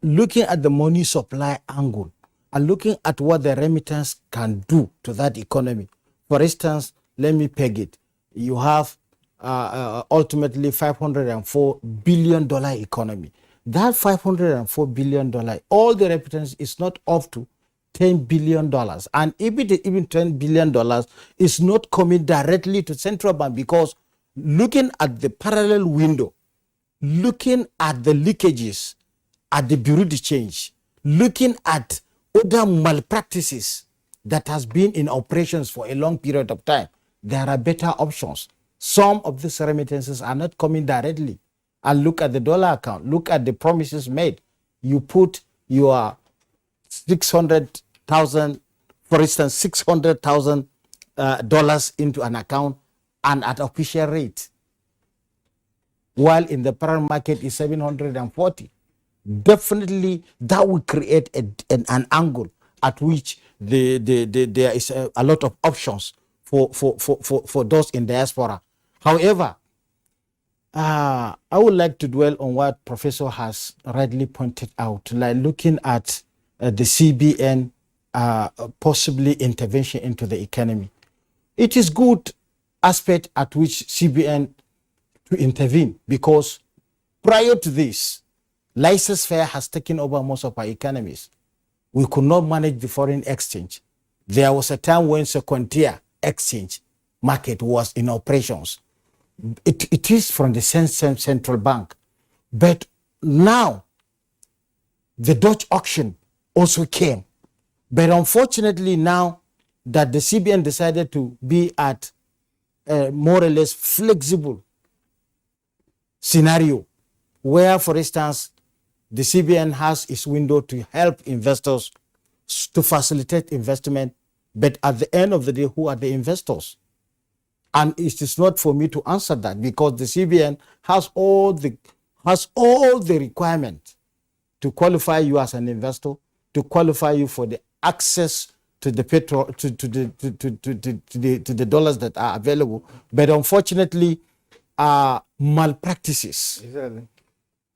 looking at the money supply angle and looking at what the remittance can do to that economy. For instance, let me peg it. You have ultimately $504 billion economy. That $504 billion, all the remittance is not up to $10 billion. And if it is even $10 billion, is not coming directly to central bank, because looking at the parallel window, looking at the leakages at the bureau de change, looking at other malpractices that has been in operations for a long period of time, there are better options. Some of these remittances are not coming directly. And look at the dollar account. Look at the promises made. You put your 600,000, for instance, $600,000 into an account and at official rate, while in the parallel market is 740. Definitely, that will create an angle at which there is a lot of options for those in diaspora. However, I would like to dwell on what Professor has rightly pointed out, like looking at the CBN possibly intervention into the economy. It is good aspect at which CBN to intervene, because prior to this, laissez-faire has taken over most of our economies. We could not manage the foreign exchange. There was a time when second-tier exchange market was in operations. It is from the central bank. But now, the Dutch auction also came. But unfortunately now that the CBN decided to be at a more or less flexible scenario, where, for instance, the CBN has its window to help investors, to facilitate investment, but at the end of the day, who are the investors? And it is not for me to answer that, because the CBN has all the requirements to qualify you as an investor, to qualify you for the access to the petrol, to the dollars that are available. But unfortunately, malpractices. Exactly.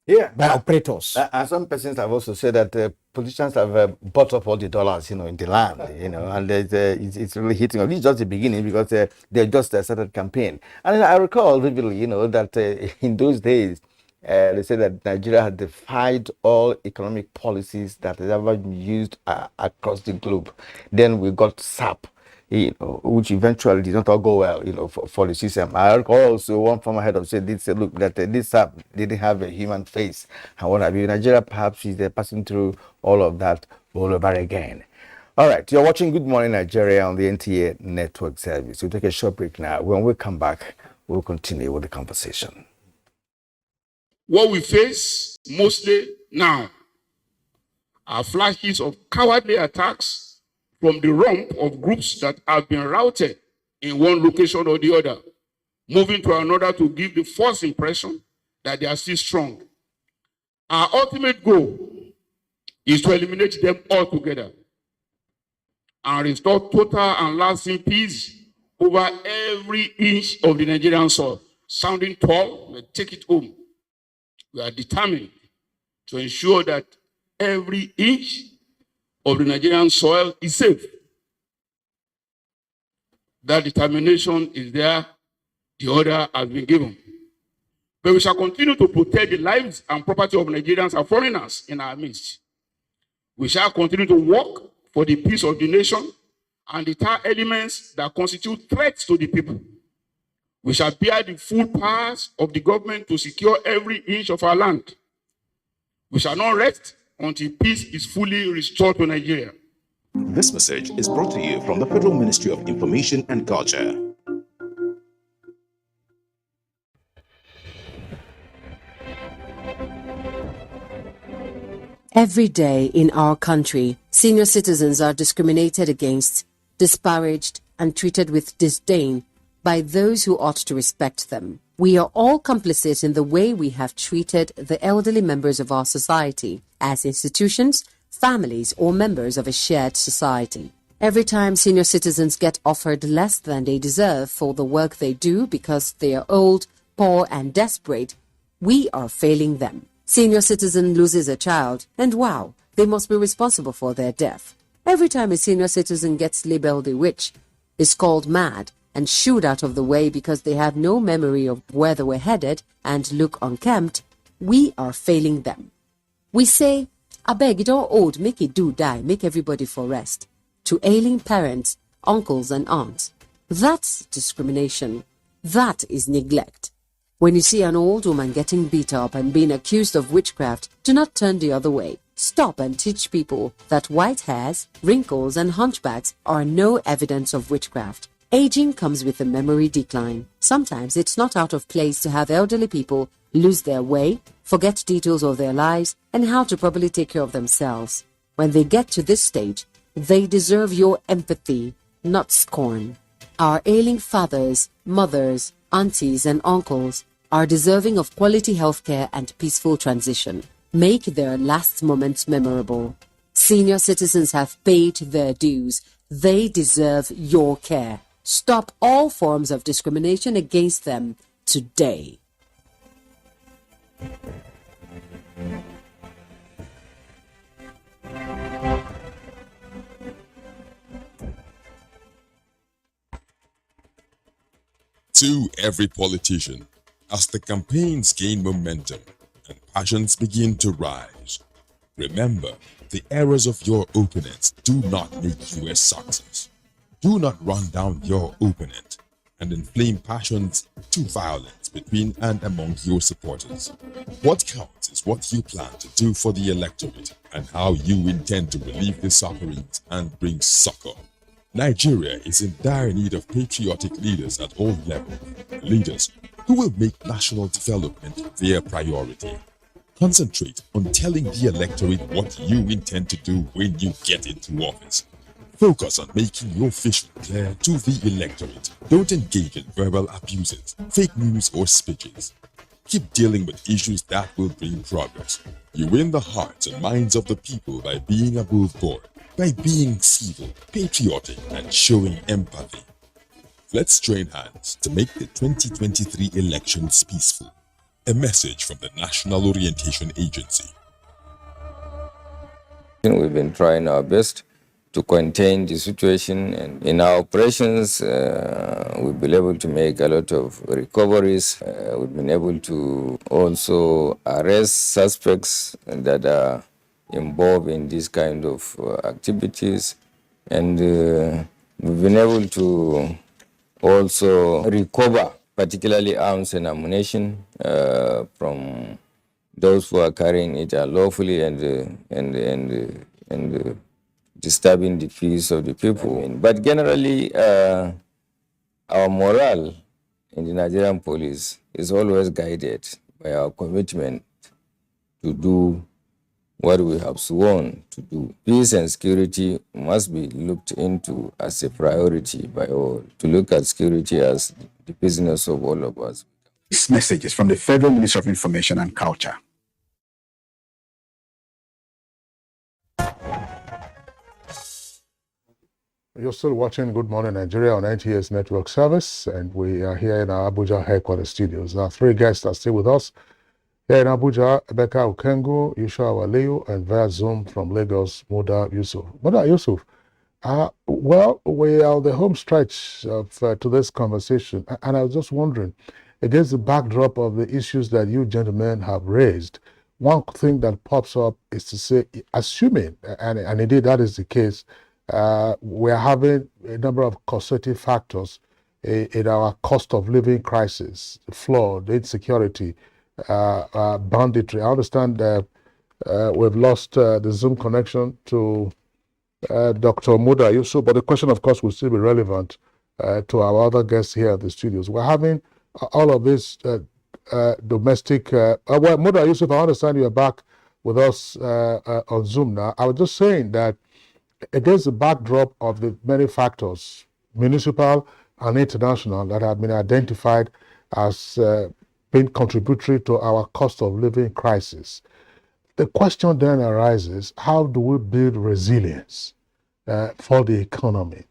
Yeah, by operators. And some persons have also said that politicians have bought up all the dollars, in the land, and it's really hitting. This is just the beginning, because they just started campaign. And I recall vividly, that in those days, they said that Nigeria had defied all economic policies that had ever been used across the globe. Then we got SAP, which eventually did not all go well, for the system. I recall also one former head of state did say, look, that this SAP didn't have a human face and what have you. Nigeria perhaps is passing through all of that all over again. All right, you're watching Good Morning Nigeria on the NTA network service. We'll take a short break now. When we come back, we'll continue with the conversation. What we face mostly now are flashes of cowardly attacks from the rump of groups that have been routed in one location or the other, moving to another to give the false impression that they are still strong. Our ultimate goal is to eliminate them altogether and restore total and lasting peace over every inch of the Nigerian soil. Sounding tall, we take it home. We are determined to ensure that every inch of the Nigerian soil is safe. That determination is there. The order has been given. But we shall continue to protect the lives and property of Nigerians and foreigners in our midst. We shall continue to work for the peace of the nation and deter elements that constitute threats to the people. We shall bear the full powers of the government to secure every inch of our land. We shall not rest until peace is fully restored to Nigeria. This message is brought to you from the Federal Ministry of Information and Culture. Every day in our country, senior citizens are discriminated against, disparaged, and treated with disdain by those who ought to respect them. We are all complicit in the way we have treated the elderly members of our society as institutions, families, or members of a shared society. Every time senior citizens get offered less than they deserve for the work they do because they are old, poor, and desperate, we are failing them. Senior citizen loses a child, and wow, they must be responsible for their death. Every time a senior citizen gets labeled a witch, is called mad, and shooed out of the way because they have no memory of where they were headed and look unkempt, we are failing them. We say, abeg, it all old, make it do die, make everybody for rest, to ailing parents, uncles and aunts. That's discrimination. That is neglect. When you see an old woman getting beat up and being accused of witchcraft, do not turn the other way. Stop and teach people that white hairs, wrinkles and hunchbacks are no evidence of witchcraft. Aging comes with a memory decline. Sometimes it's not out of place to have elderly people lose their way, forget details of their lives, and how to properly take care of themselves. When they get to this stage, they deserve your empathy, not scorn. Our ailing fathers, mothers, aunties, and uncles are deserving of quality healthcare and peaceful transition. Make their last moments memorable. Senior citizens have paid their dues. They deserve your care. Stop all forms of discrimination against them today. To every politician, as the campaigns gain momentum and passions begin to rise, remember, the errors of your opponents do not make you a success. Do not run down your opponent and inflame passions to violence between and among your supporters. What counts is what you plan to do for the electorate and how you intend to relieve the sufferings and bring succor. Nigeria is in dire need of patriotic leaders at all levels, leaders who will make national development their priority. Concentrate on telling the electorate what you intend to do when you get into office. Focus on making your vision clear to the electorate. Don't engage in verbal abuses, fake news or speeches. Keep dealing with issues that will bring progress. You win the hearts and minds of the people by being above board, by being civil, patriotic, and showing empathy. Let's join hands to make the 2023 elections peaceful. A message from the National Orientation Agency. We've been trying our best to contain the situation, and in our operations we've been able to make a lot of recoveries. We've been able to also arrest suspects that are involved in this kind of activities, and we've been able to also recover particularly arms and ammunition from those who are carrying it unlawfully and disturbing the peace of the people. But generally, our morale in the Nigerian police is always guided by our commitment to do what we have sworn to do. Peace and security must be looked into as a priority by all, to look at security as the business of all of us. This message is from the Federal Ministry of Information and Culture. You're still watching Good Morning Nigeria on NTA's network service, and we are here in our Abuja headquarters studios. Our three guests are still with us. Here in Abuja, Emeka Okengu, Yusha Waleyu, and via Zoom from Lagos, Muda Yusuf. Muda Yusuf, well, we are on the home stretch of today's conversation, and I was just wondering, against the backdrop of the issues that you gentlemen have raised, one thing that pops up is to say, assuming, and indeed that is the case, we are having a number of causative factors in our cost of living crisis, the flood, insecurity, banditry. I understand we've lost the Zoom connection to Dr. Muda Yusuf, but the question, of course, will still be relevant to our other guests here at the studios. We're having all of this domestic. Well, Muda Yusuf, I understand you're back with us on Zoom now. I was just saying that against the backdrop of the many factors, municipal and international, that have been identified as being contributory to our cost of living crisis, the question then arises, how do we build resilience for the economy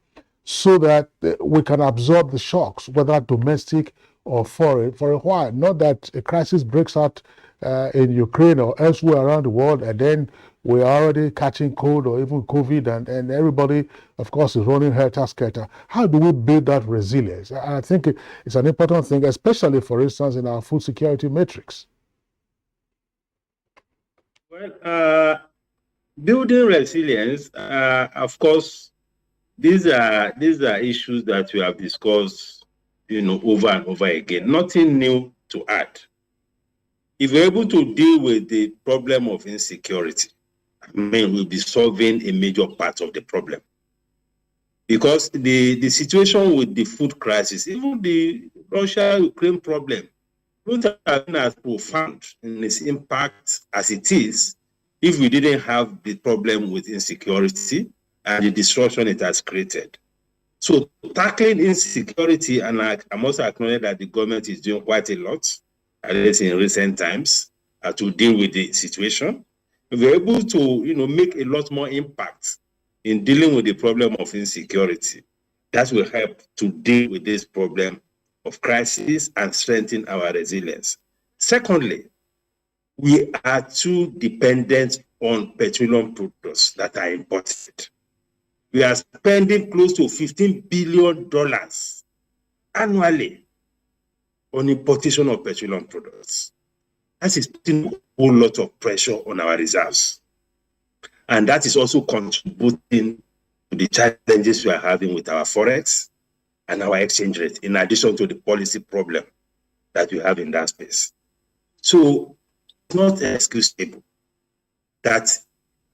so that we can absorb the shocks, whether domestic or foreign, for a while? Not that a crisis breaks out in Ukraine or elsewhere around the world, and then we're already catching cold or even COVID, and everybody, of course, is running helter-skelter. How do we build that resilience? I think it's an important thing, especially, for instance, in our food security matrix. Well, building resilience, of course, these are issues that we have discussed, over and over again. Nothing new to add. If we're able to deal with the problem of insecurity, we'll be solving a major part of the problem. Because the situation with the food crisis, even the Russia-Ukraine problem, wouldn't have been as profound in its impact as it is if we didn't have the problem with insecurity and the disruption it has created. So tackling insecurity, and I must acknowledge that the government is doing quite a lot, at least in recent times, to deal with the situation. we're able to, make a lot more impact in dealing with the problem of insecurity. That will help to deal with this problem of crisis and strengthen our resilience. Secondly, we are too dependent on petroleum products that are imported. We are spending close to $15 billion annually on importation of petroleum products. That is putting a whole lot of pressure on our reserves. And that is also contributing to the challenges we are having with our forex and our exchange rate, in addition to the policy problem that we have in that space. So it's not excusable that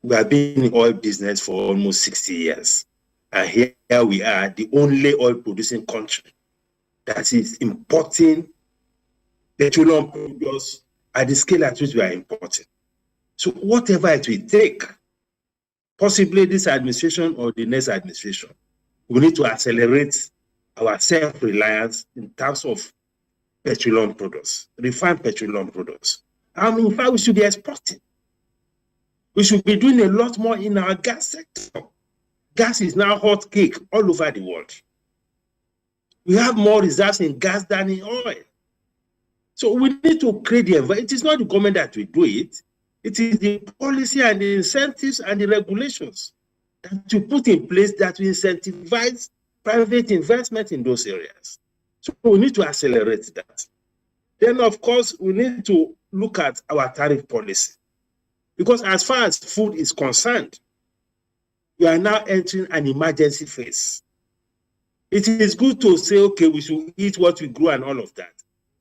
we have been in oil business for almost 60 years. And here we are, the only oil producing country that is importing petroleum products at the scale at which we are importing. So whatever it will take, possibly this administration or the next administration, we need to accelerate our self-reliance in terms of petroleum products, refined petroleum products. In fact, we should be exporting. We should be doing a lot more in our gas sector. Gas is now hot cake all over the world. We have more reserves in gas than in oil. So we need to create the environment. It is not the government that will do it. It is the policy and the incentives and the regulations that you put in place that will incentivize private investment in those areas. So we need to accelerate that. Then, of course, we need to look at our tariff policy. Because as far as food is concerned, we are now entering an emergency phase. It is good to say, okay, we should eat what we grow and all of that.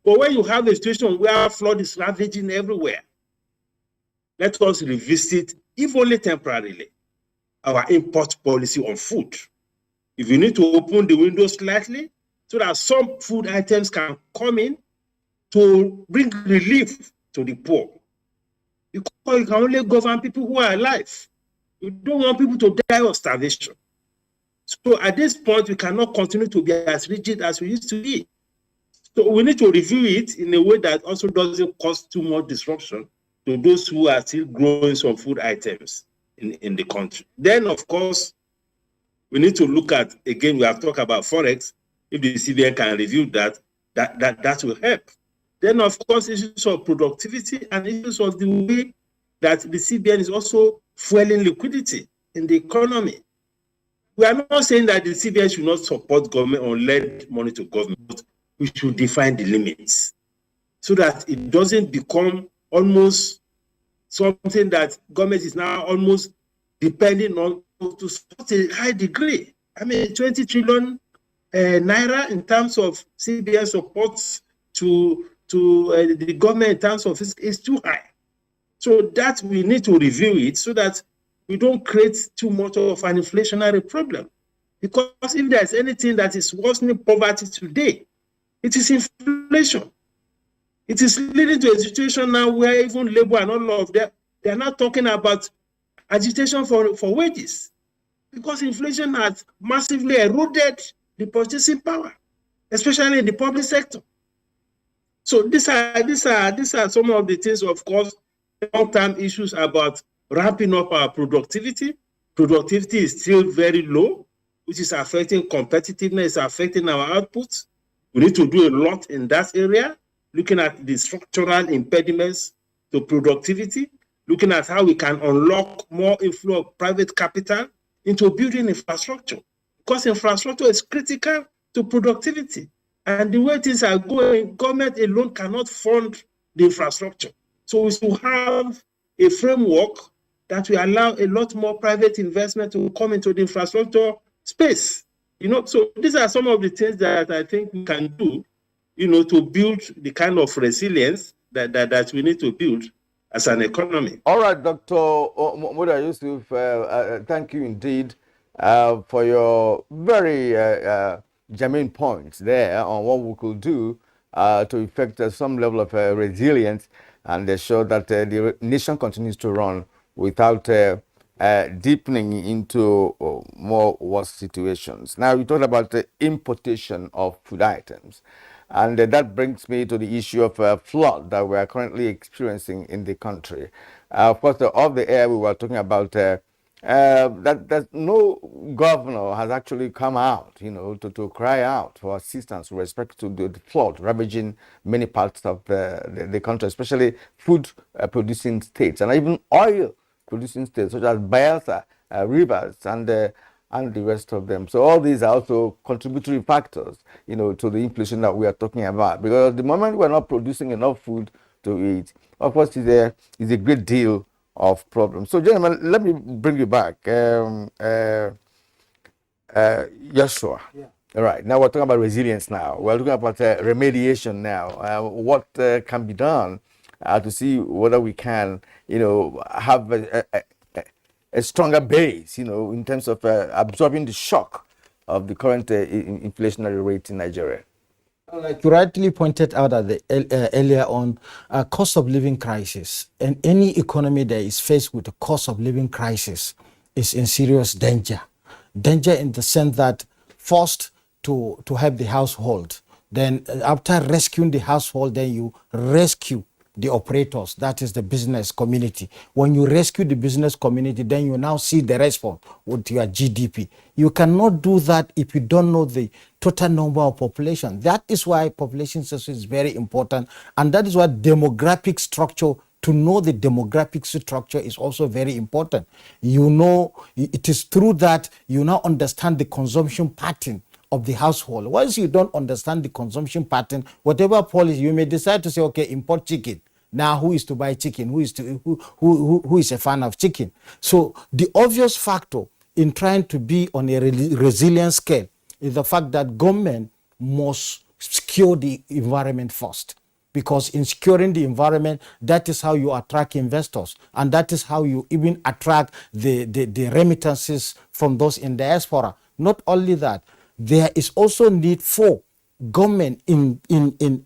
But when you have a situation where flood is ravaging everywhere, let us revisit, if only temporarily, our import policy on food. If you need to open the window slightly so that some food items can come in to bring relief to the poor. Because you can only govern people who are alive. You don't want people to die of starvation. So at this point, we cannot continue to be as rigid as we used to be. So we need to review it in a way that also doesn't cause too much disruption to those who are still growing some food items in the country. Then, of course, we need to look at, again, we have talked about forex. If the CBN can review that will help. Then, of course, issues of productivity and issues of the way that the CBN is also fueling liquidity in the economy. We are not saying that the CBN should not support government or lend money to government, but we should define the limits so that it doesn't become almost something that government is now almost depending on to such a high degree. 20 trillion naira in terms of CBN supports to the government in terms of is too high. So that we need to review it so that we don't create too much of an inflationary problem. Because if there's anything that is worsening poverty today, it is inflation. It is leading to a situation now where even labor and all of them, they are not talking about agitation for wages. Because inflation has massively eroded the purchasing power, especially in the public sector. So these are some of the things, of course, long-term issues about ramping up our productivity. Productivity is still very low, which is affecting competitiveness, affecting our outputs. We need to do a lot in that area, looking at the structural impediments to productivity, looking at how we can unlock more inflow of private capital into building infrastructure, because infrastructure is critical to productivity. And the way things are going, government alone cannot fund the infrastructure. So we should have a framework that will allow a lot more private investment to come into the infrastructure space. So these are some of the things that I think we can do, to build the kind of resilience that we need to build as an economy. All right, Dr. Moda Yusuf, thank you indeed for your very germane points there on what we could do to effect some level of resilience and ensure that the nation continues to run without deepening into more worse situations. Now, we talked about the importation of food items, and that brings me to the issue of flood that we are currently experiencing in the country. Of course, off the air, we were talking about that no governor has actually come out, to cry out for assistance with respect to the flood ravaging many parts of the country, especially food producing states and even oil producing states such as Bayelsa, Rivers, and the rest of them. So all these are also contributory factors, to the inflation that we are talking about. Because the moment we're not producing enough food to eat, of course, is a great deal of problems. So, gentlemen, let me bring you back. Joshua. Yeah. All right. Now we're talking about resilience now. We're looking about remediation now. What can be done to see whether we can, have a stronger base, in terms of absorbing the shock of the current inflationary rate in Nigeria. Like you rightly pointed out at earlier on, cost of living crisis, and any economy that is faced with a cost of living crisis is in serious danger. Danger in the sense that first to help the household, then after rescuing the household, then you rescue the operators, that is the business community. When you rescue the business community, then you now see the response with your GDP. You cannot do that if you don't know the total number of population. That is why population census is very important, and that is why demographic structure, to know the demographic structure is also very important. It is through that you now understand the consumption pattern of the household. Once you don't understand the consumption pattern, whatever policy, you may decide to say, okay, import chicken. Now, who is to buy chicken? Who is a fan of chicken? So the obvious factor in trying to be on a resilient scale is the fact that government must secure the environment first. Because in securing the environment, that is how you attract investors, and that is how you even attract the remittances from those in diaspora. Not only that, there is also need for government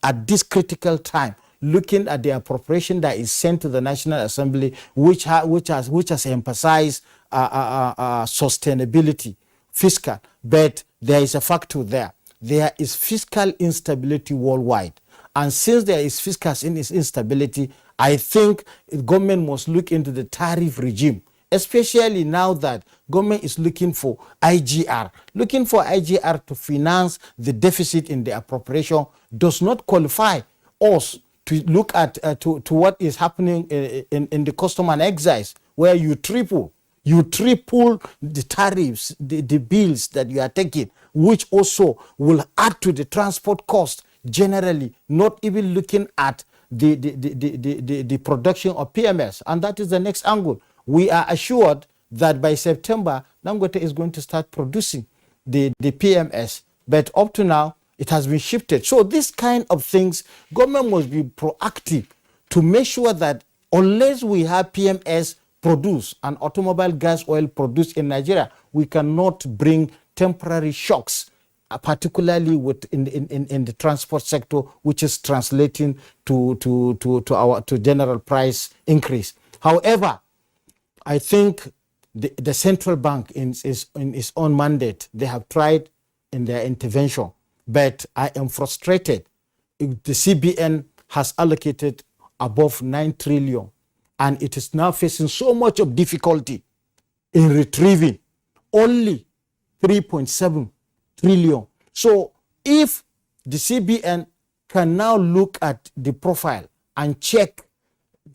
at this critical time, looking at the appropriation that is sent to the National Assembly, which has emphasized sustainability, fiscal, but there is a factor there. There is fiscal instability worldwide. And since there is fiscal instability, I think government must look into the tariff regime, especially now that government is looking for IGR. Looking for IGR to finance the deficit in the appropriation does not qualify us to look at to what is happening in the custom and excise, where you triple the tariffs, the bills that you are taking, which also will add to the transport cost generally, not even looking at the production of PMS. And that is the next angle. We are assured that by September, Dangote is going to start producing the PMS, but up to now, it has been shifted. So this kind of things, government must be proactive to make sure that unless we have PMS produced and automobile gas oil produced in Nigeria, we cannot bring temporary shocks, particularly in the transport sector, which is translating to general price increase. However, I think the central bank in its own mandate, they have tried in their intervention, but I am frustrated. The CBN has allocated above 9 trillion, and it is now facing so much of difficulty in retrieving only 3.7 trillion. So if the CBN can now look at the profile and check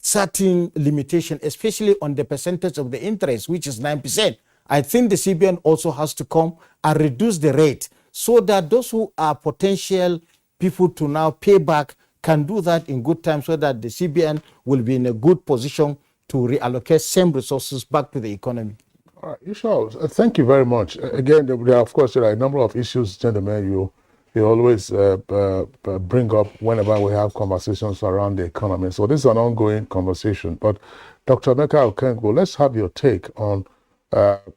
certain limitation, especially on the percentage of the interest, which is 9%, I think the CBN also has to come and reduce the rate so that those who are potential people to now pay back can do that in good time, so that the CBN will be in a good position to reallocate same resources back to the economy. All right, Ishal, thank you very much. Again, of course, there are a number of issues, gentlemen, you always bring up whenever we have conversations around the economy. So this is an ongoing conversation. But Dr. Emeka Okengwu, let's have your take on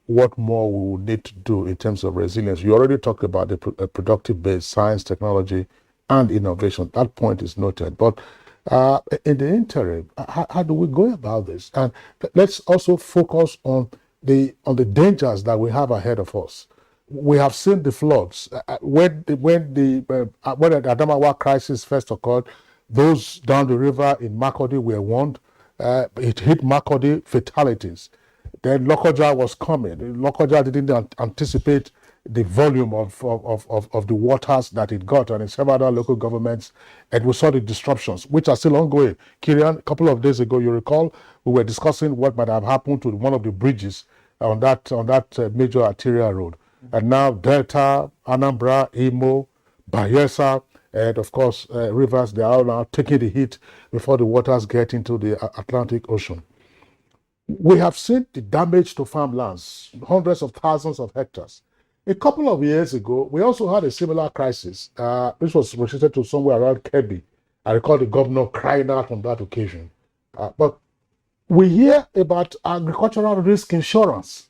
what more we would need to do in terms of resilience. You already talked about the productive base, science, technology, and innovation. That point is noted. But in the interim, how do we go about this? And let's also focus on the dangers that we have ahead of us. We have seen the floods. When the Adamawa crisis first occurred, those down the river in Makurdi were warned. It hit Makurdi, fatalities. Then Lokoja was coming. Lokoja didn't anticipate the volume of the waters that it got, and in several other local governments, and we saw the disruptions, which are still ongoing. Kirian, a couple of days ago, you recall, we were discussing what might have happened to one of the bridges on that major arterial road. And now Delta, Anambra, Imo, Bayelsa, and of course rivers, they are now taking the heat before the waters get into the Atlantic Ocean. We have seen the damage to farmlands, hundreds of thousands of hectares. A couple of years ago, we also had a similar crisis. This was restricted to somewhere around Kebbi. I recall the governor crying out on that occasion. But we hear about agricultural risk insurance.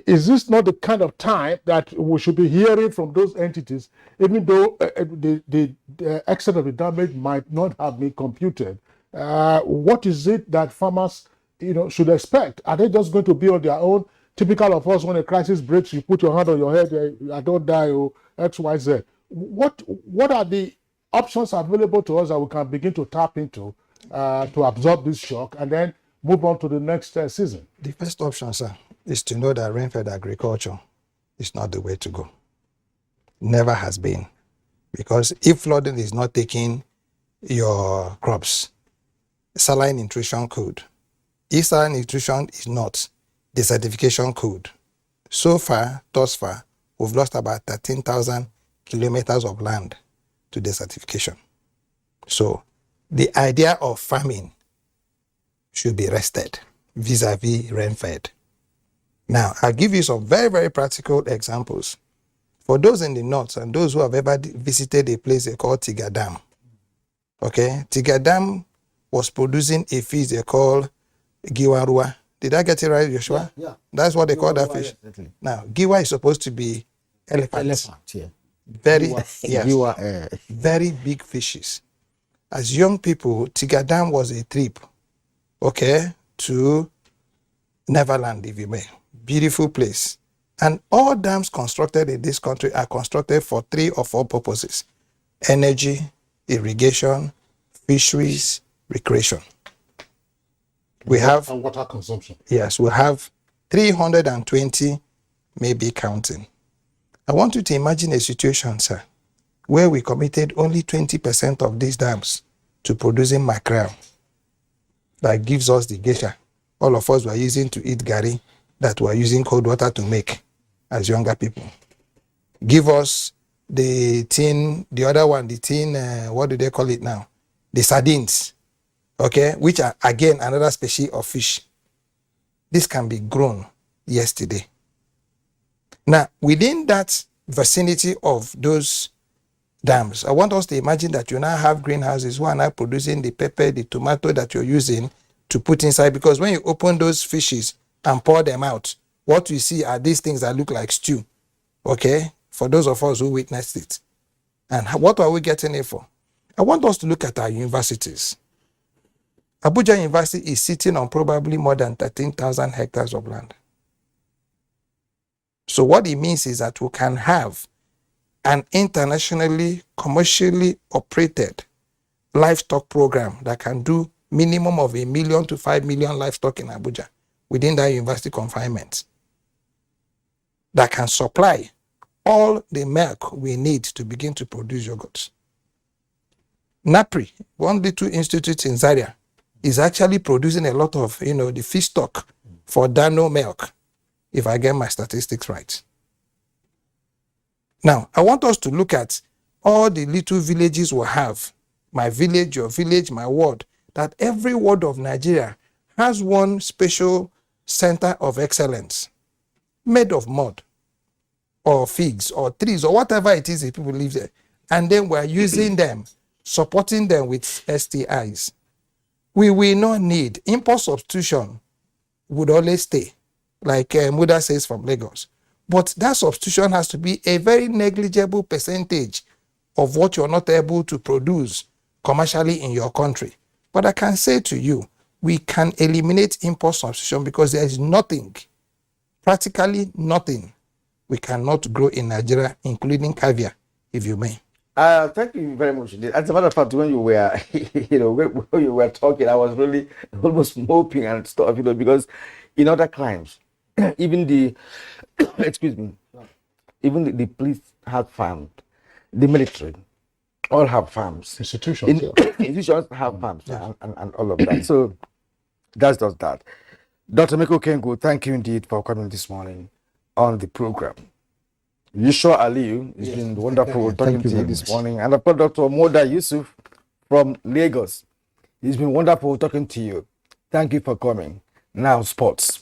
Is this not the kind of time that we should be hearing from those entities, even though the extent of the damage might not have been computed? What is it that farmers should expect? Are they just going to be on their own? Typical of us, when a crisis breaks, you put your hand on your head, I don't die, or X, Y, Z. What are the options available to us that we can begin to tap into to absorb this shock and then move on to the next season? The first option, sir, is to know that rain-fed agriculture is not the way to go. Never has been. Because if flooding is not taking your crops, saline nutrition could. If saline nutrition is not, desertification could. So far, thus far, we've lost about 13,000 kilometers of land to desertification. So the idea of farming should be rested vis-a-vis rain-fed. Now, I'll give you some very, very practical examples. For those in the north and those who have ever visited a place they call Tiga Dam, okay, Tiga Dam was producing a fish they call Giwarua. Did I get it right, Joshua? Yeah. That's what they call that fish. Yes, now, Giwa is supposed to be elephant. Yeah. Very, Giwa, yes, very big fishes. As young people, Tiga Dam was a trip, okay, to Neverland, if you may. Beautiful place. And all dams constructed in this country are constructed for 3 or 4 purposes: energy, irrigation, fisheries, recreation. We have and water consumption. Yes, we have 320, maybe counting. I want you to imagine a situation, sir, where we committed only 20% of these dams to producing mackerel. That gives us the geisha all of us were using to eat gari that we're using cold water to make as younger people. Give us the tin, the other one, the tin, what do they call it now? The sardines, okay, which are again another species of fish. This can be grown yesterday. Now, within that vicinity of those dams, I want us to imagine that you now have greenhouses who are now producing the pepper, the tomato that you're using to put inside, because when you open those fishes and pour them out, what you see are these things that look like stew, okay, for those of us who witnessed it. And what are we getting it for? I want us to look at our universities. Abuja University is sitting on probably more than 13,000 hectares of land. So what it means is that we can have an internationally, commercially operated livestock program that can do minimum of 1 million to 5 million livestock in Abuja within that university confinement, that can supply all the milk we need to begin to produce yogurt. NAPRI, one little institute in Zaria, is actually producing a lot of, the fish stock for Dano milk, if I get my statistics right. Now, I want us to look at all the little villages we have, my village, your village, my ward, that every ward of Nigeria has one special center of excellence made of mud or figs or trees or whatever it is that people live there. And then we're using them, supporting them with STIs. We will not need import substitution, would always stay, like Muda says from Lagos. But that substitution has to be a very negligible percentage of what you're not able to produce commercially in your country. But I can say to you, we can eliminate import substitution because there is nothing, practically nothing, we cannot grow in Nigeria, including caviar, if you may. Thank you very much indeed. As a matter of fact, when you were, when you were talking, I was really almost moping and stuff, because in other crimes, even the, excuse me, even the police have farms, the military all have farms. Institutions, institutions have farms, and all of that. So that's just that. Dr. Miko Kengo, thank you indeed for coming this morning on the program. Yusha Aliyu, it's been wonderful talking to you this morning. And Dr. Moda Yusuf from Lagos, it's been wonderful talking to you. Thank you for coming. Now, sports.